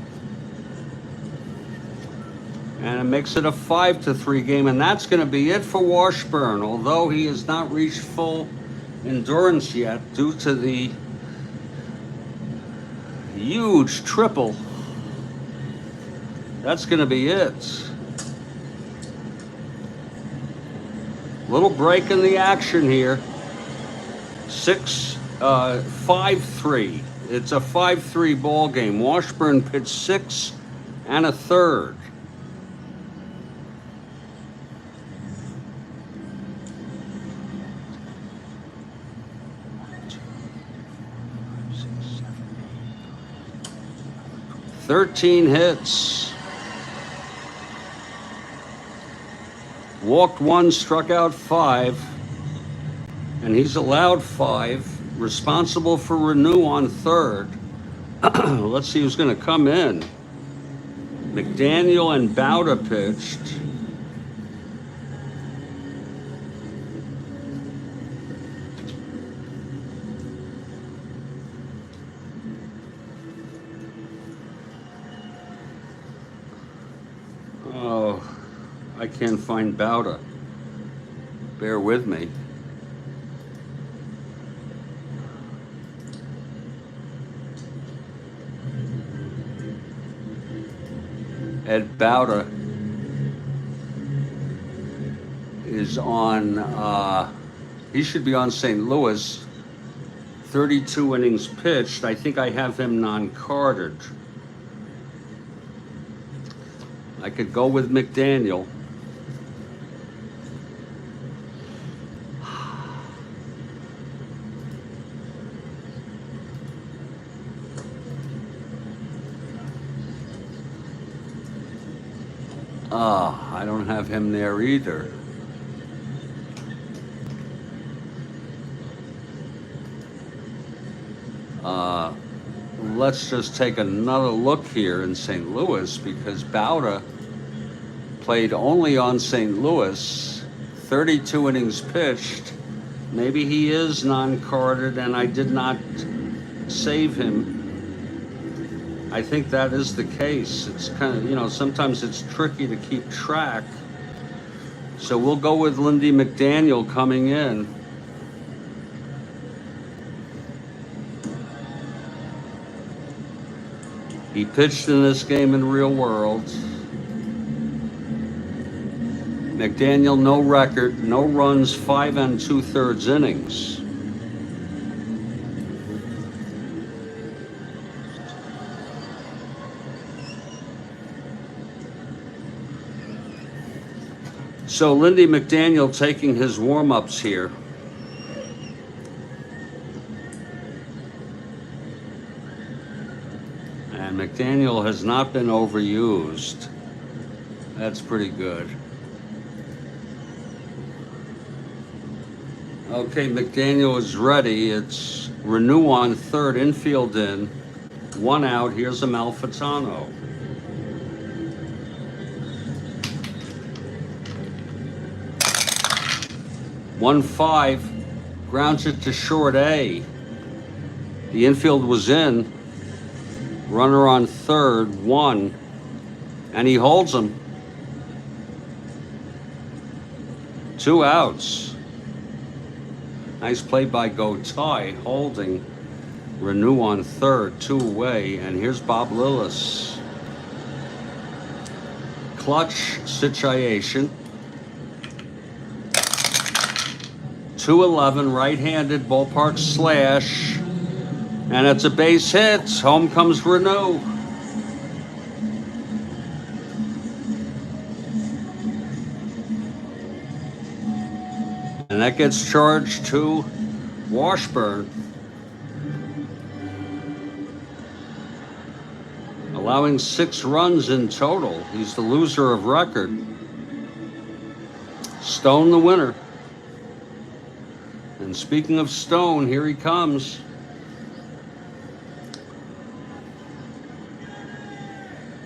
And it makes it a 5-3 game, and that's going to be it for Washburn, although he has not reached full endurance yet due to the huge triple. That's going to be it. Little break in the action here. 5-3. It's a 5-3 ball game. Washburn pitched 6 1/3. .13 hits. Walked 1, struck out 5, and he's allowed 5. Responsible for Renew on 3rd. Let's see who's going to come in. McDaniel and Bauta pitched. Oh, I can't find Bauta. Bear with me. Ed Bauta is on, he should be on St. Louis. 32 innings pitched. I think I have him non-carded. I could go with McDaniel. I don't have him there either. Let's just take another look here in St. Louis, because Bauta played only on St. Louis, 32 innings pitched. Maybe he is non-carded and I did not save him. I think that is the case. It's kind of, you know, sometimes it's tricky to keep track. So we'll go with Lindy McDaniel coming in. He pitched in this game in real world. McDaniel, no record, no runs, 5 2/3 innings. So Lindy McDaniel taking his warm-ups here. And McDaniel has not been overused. That's pretty good. Okay, McDaniel is ready. It's Renew on 3rd, infield in. 1 out. Here's a Malfitano. One 5, grounds it to short A. The infield was in. Runner on 3rd, 1, and he holds him. 2 outs. Nice play by Gotai, holding. Renew on 3rd, 2 away, and here's Bob Lillis. Clutch situation. 211, right-handed, ballpark slash, and it's a base hit. Home comes Renew. And that gets charged to Washburn, allowing 6 runs in total. He's the loser of record. Stone the winner. And speaking of Stone, here he comes.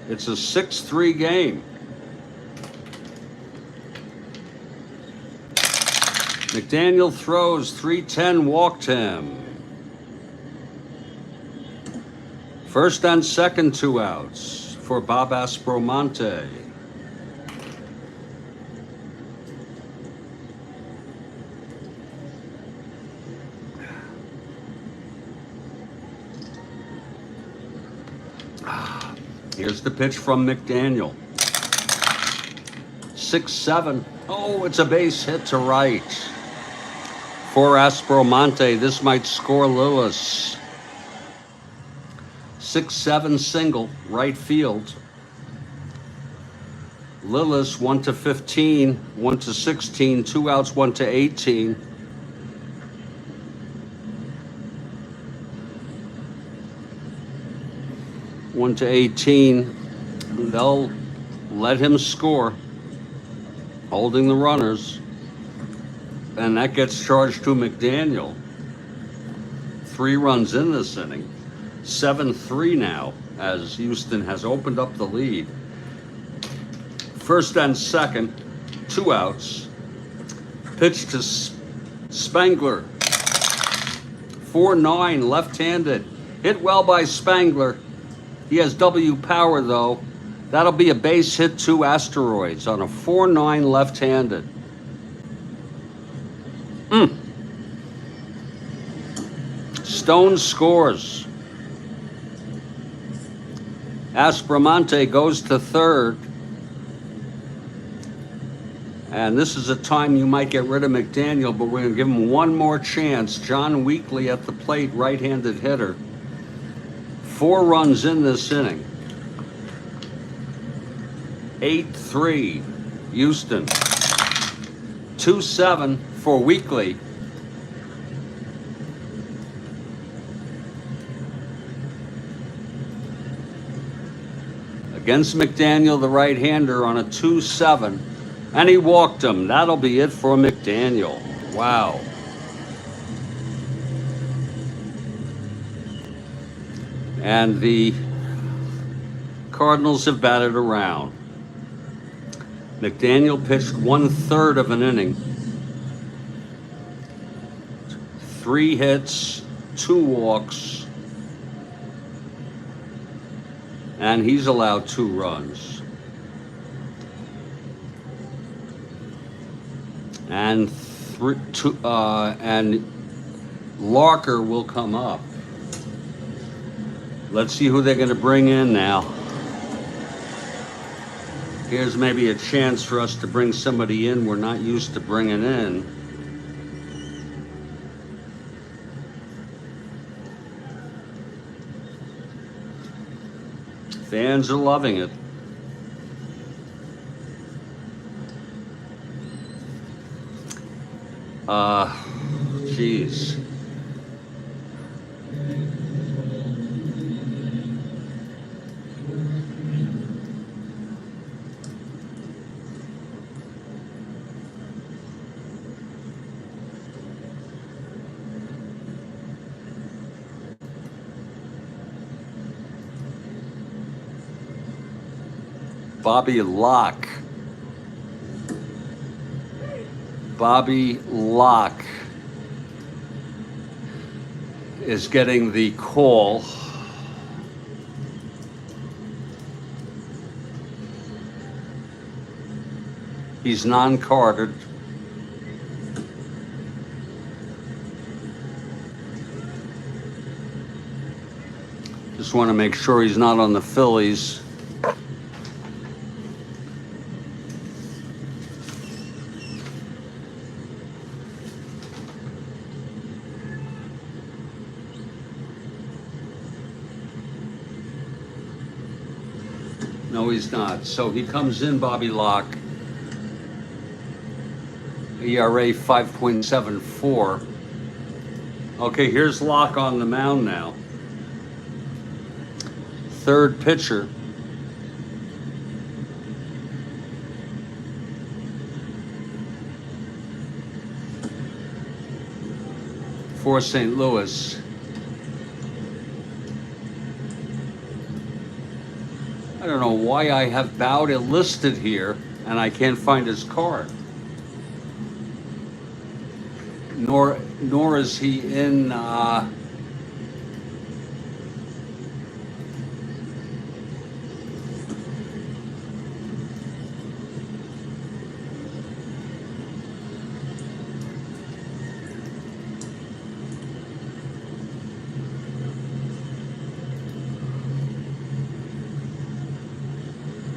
It's a 6-3 game. McDaniel throws, 310, walked him. First and second, 2 outs for Bob Aspromonte. Here's the pitch from McDaniel. 6-7. Oh, it's a base hit to right. For Aspromonte, this might score Lillis. 6-7 single, right field. Lillis 1-15, 1-16, 2 outs, 1-18. One to 18. They'll let him score. holding the runners. And that gets charged to McDaniel. 3 runs in this inning. 7-3 now, as Houston has opened up the lead. First and second, 2 outs. Pitch to Spangler. 4-9, left-handed. Hit well by Spangler. He has W power, though. That'll be a base hit to Asteroids on a 4-9 left-handed. Stone scores. Aspromonte goes to third. And this is a time you might get rid of McDaniel, but we're going to give him one more chance. John Weekly at the plate, right-handed hitter. 4 runs in this inning. 8-3, Houston. 2-7 for Weekly. Against McDaniel, the right-hander, on a 2-7. And he walked him. That'll be it for McDaniel. Wow. And the Cardinals have batted around. McDaniel pitched 1/3 of an inning. 3 hits, 2 walks, and he's allowed 2 runs. And Larker will come up. Let's see who they're going to bring in now. Here's maybe a chance for us to bring somebody in we're not used to bringing in. Fans are loving it. Geez. Bobby Locke. Bobby Locke is getting the call. He's non-carded. Just want to make sure he's not on the Phillies. No, he's not. So he comes in, Bobby Locke. ERA 5.74. Okay, here's Locke on the mound now. Third pitcher. For St. Louis. I don't know why I have Bauda listed here and I can't find his card. Nor is he in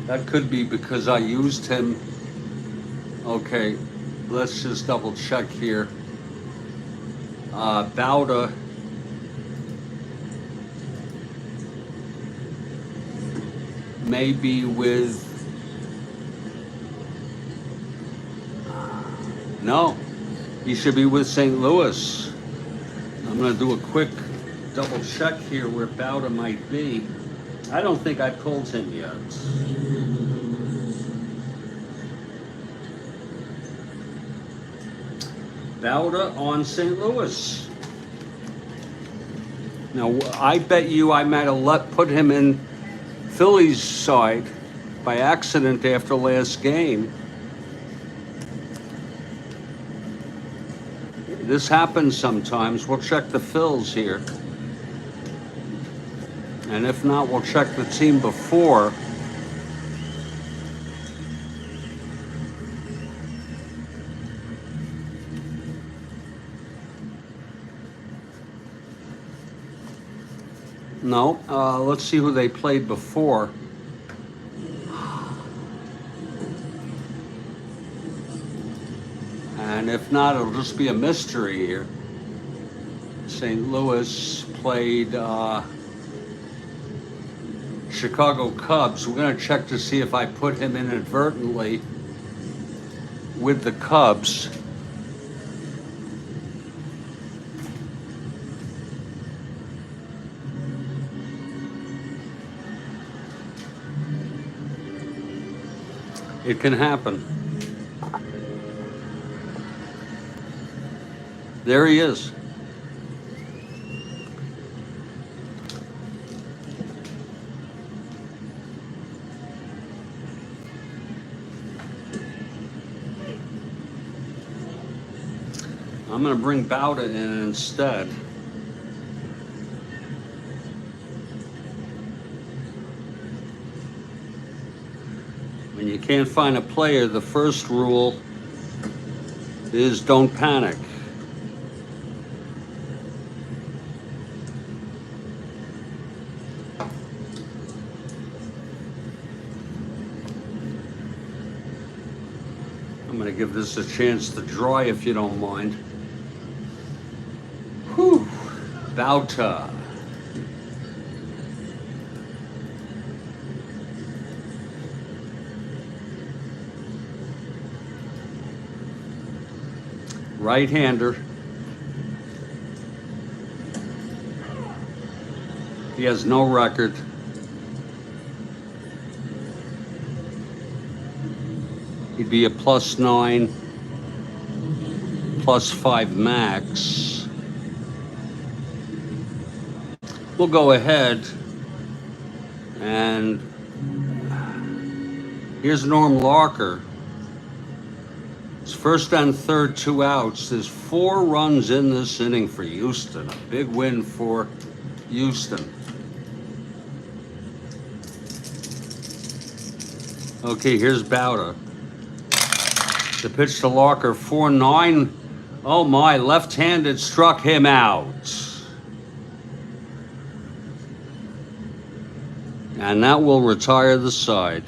that could be because I used him. Okay, let's just double check here. Bauda may be with, no, he should be with St. Louis. I'm going to do a quick double check here where Bauda might be. I don't think I pulled him yet. Bauta on St. Louis. Now, I bet you I might have put him in Philly's side by accident after last game. This happens sometimes. We'll check the Phils here. And if not, we'll check the team before. No, let's see who they played before. And if not, it'll just be a mystery here. St. Louis played Chicago Cubs. We're going to check to see if I put him inadvertently with the Cubs. It can happen. There he is. I'm going to bring Bauta in instead. When you can't find a player, the first rule is don't panic. I'm going to give this a chance to dry if you don't mind. Whew. Bauta. Right-hander. He has no record. He'd be a +9, +5 max. We'll go ahead and here's Norm Larker. It's first and third, 2 outs. There's 4 runs in this inning for Houston. A big win for Houston. Okay, here's Bauta. The pitch to Larker, 4-9. Oh my, left-handed struck him out. And that will retire the side.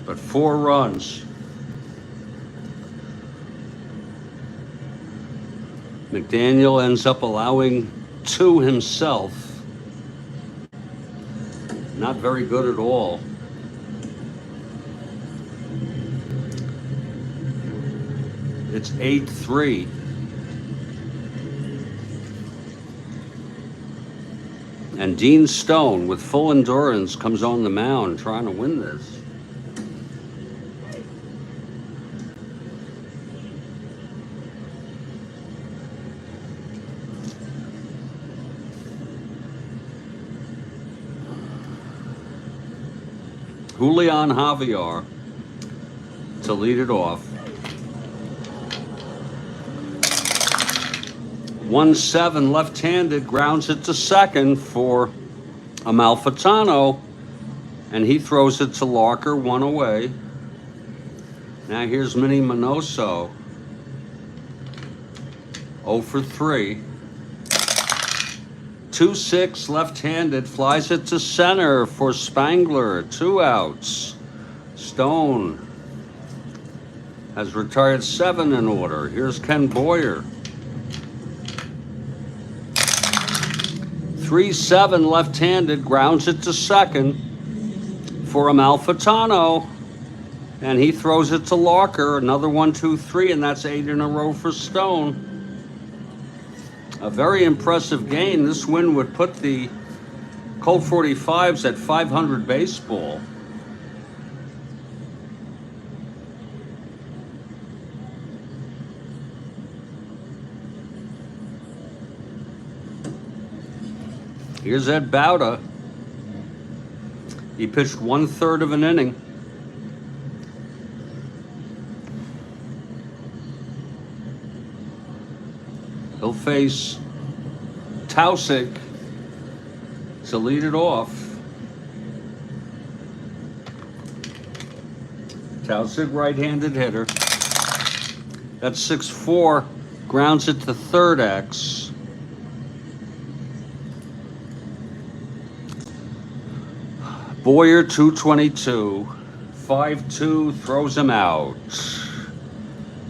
But 4 runs. McDaniel ends up allowing 2 himself. Not very good at all. It's 8-3. And Dean Stone, with full endurance, comes on the mound trying to win this. Julian Javier to lead it off. 1-7 left-handed, grounds it to second for Amalfitano, and he throws it to Larker, 1 away. Now here's Minnie Minoso, 0 for 3. 2-6 left-handed, flies it to center for Spangler, 2 outs. Stone has retired 7 in order. Here's Ken Boyer. 3-7 left-handed, grounds it to second for Amalfitano, and he throws it to Larker. Another 1-2-3, and that's 8 in a row for Stone. A very impressive game. This win would put the Colt 45s at 500 baseball. Here's Ed Bauta. He pitched 1/3 of an inning. He'll face Tausig to lead it off. Tausig, right-handed hitter. That's 6-4, grounds it to third X. Boyer, 222, 5-2, throws him out.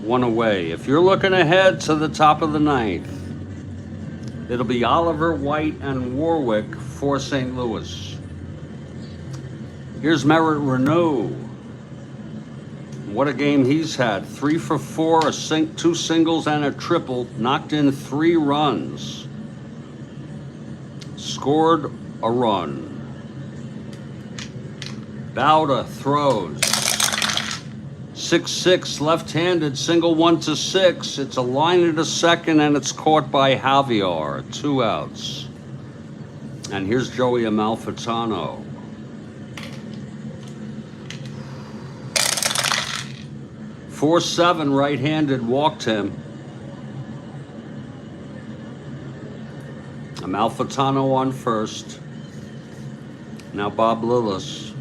One away. If you're looking ahead to the top of the ninth, it'll be Oliver, White, and Warwick for St. Louis. Here's Merritt Renaud. What a game he's had. 3 for 4, two singles and a triple, knocked in 3 runs. Scored a run. Bauta throws. 6-6, left-handed, single 1-6. It's a line at a second, and it's caught by Javier. 2 outs. And here's Joey Amalfitano. .47, right-handed, walked him. Amalfitano on first. Now Bob Lillis.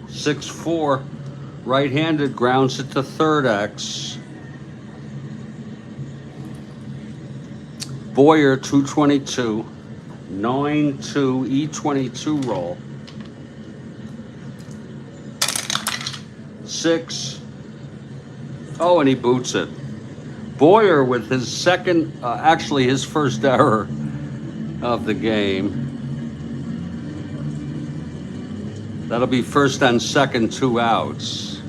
6-4, right-handed, grounds it to third X. Boyer, 222, 9-2, E22 roll. 6. Oh, and he boots it. Boyer with his second, actually his first error of the game. That'll be first and second, 2 outs.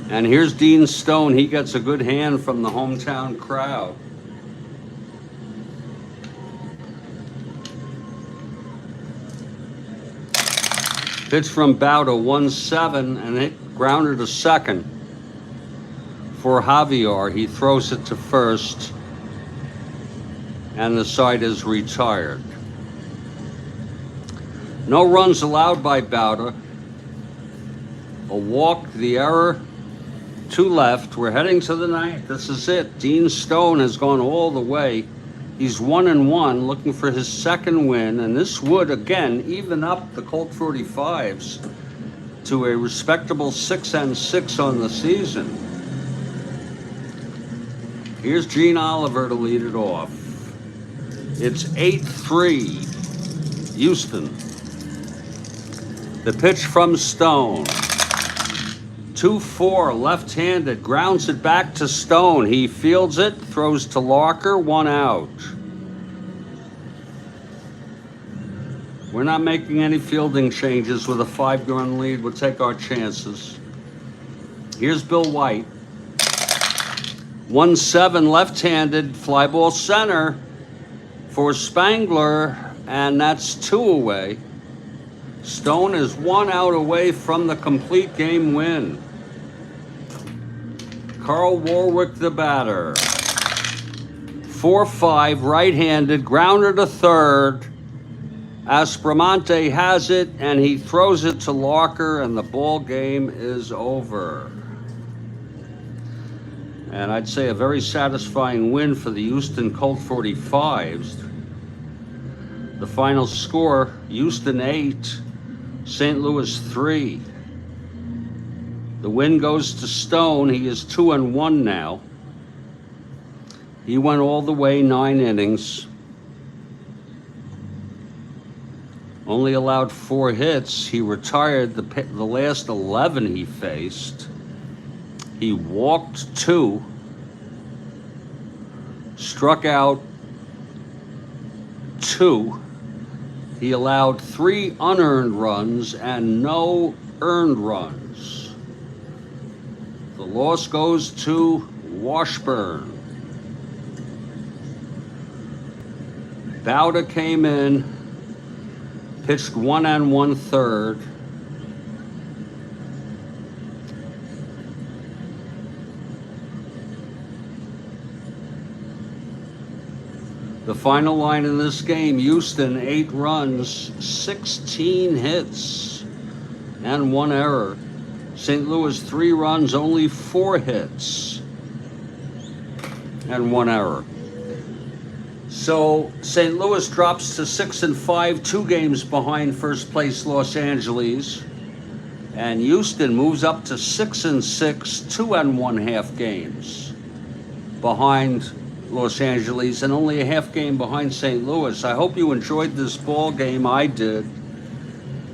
And here's Dean Stone. He gets a good hand from the hometown crowd. Pitch from Bauta, 1-7, and it grounded to second for Javier. He throws it to first, and the side is retired. No runs allowed by Bauta. A walk, the error, 2 left. We're heading to the ninth. This is it. Dean Stone has gone all the way. He's 1-1, looking for his second win, and this would, again, even up the Colt 45s to a respectable 6-6 on the season. Here's Gene Oliver to lead it off. It's 8-3, Houston. The pitch from Stone. 2-4, left-handed, grounds it back to Stone. He fields it, throws to Larker, 1 out. We're not making any fielding changes with a 5-run lead. We'll take our chances. Here's Bill White. 1-7, left-handed, fly ball center for Spangler, and that's 2 away. Stone is 1 out away from the complete game win. Carl Warwick, the batter. 4-5, right-handed, grounder to third. Aspromonte has it, and he throws it to Larker, and the ball game is over. And I'd say a very satisfying win for the Houston Colt 45s. The final score, Houston 8, St. Louis 3. The win goes to Stone. He is 2-1 now. He went all the way 9 innings. Only allowed 4 hits. He retired the last 11 he faced. He walked 2. Struck out 2. He allowed 3 unearned runs and no earned runs. The loss goes to Washburn. Bowder came in, pitched 1 1/3. The final line in this game, Houston, 8 runs, 16 hits, and 1 error. St. Louis, 3 runs, only 4 hits, and 1 error. So St. Louis drops to 6-5, 2 games behind first place Los Angeles. And Houston moves up to 6-6, 2 1/2 games behind Los Angeles, and only a half game behind St. Louis. I hope you enjoyed this ball game. I did.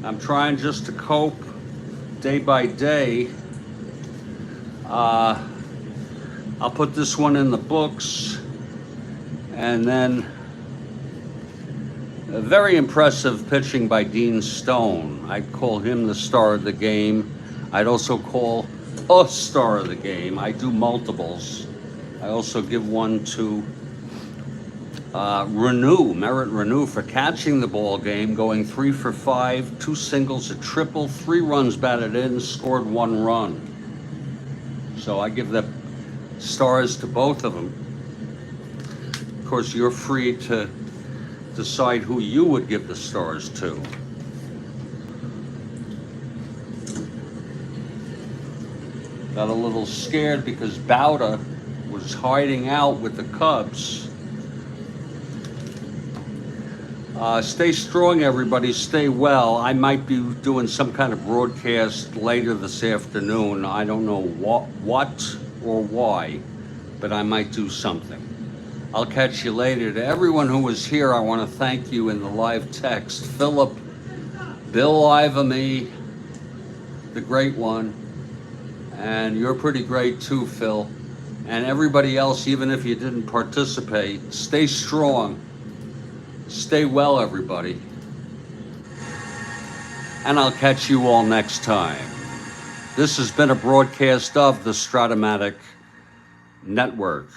I'm trying just to cope day by day. I'll put this one in the books, and then a very impressive pitching by Dean Stone. I'd call him the star of the game. I'd also call a star of the game. I do multiples. I also give one to Merritt Renew for catching the ball game, going 3 for 5, 2 singles, a triple, 3 runs batted in, scored 1 run. So I give the stars to both of them. Of course, you're free to decide who you would give the stars to. Got a little scared because Bowder was hiding out with the Cubs. Stay strong, everybody. Stay well. I might be doing some kind of broadcast later this afternoon. I don't know what or why, but I might do something. I'll catch you later. To everyone who was here, I want to thank you in the live text. Philip, Bill Ivamy, the great one, and you're pretty great too, Phil. And everybody else, even if you didn't participate, stay strong. Stay well, everybody. And I'll catch you all next time. This has been a broadcast of the Strat-O-Matic Network.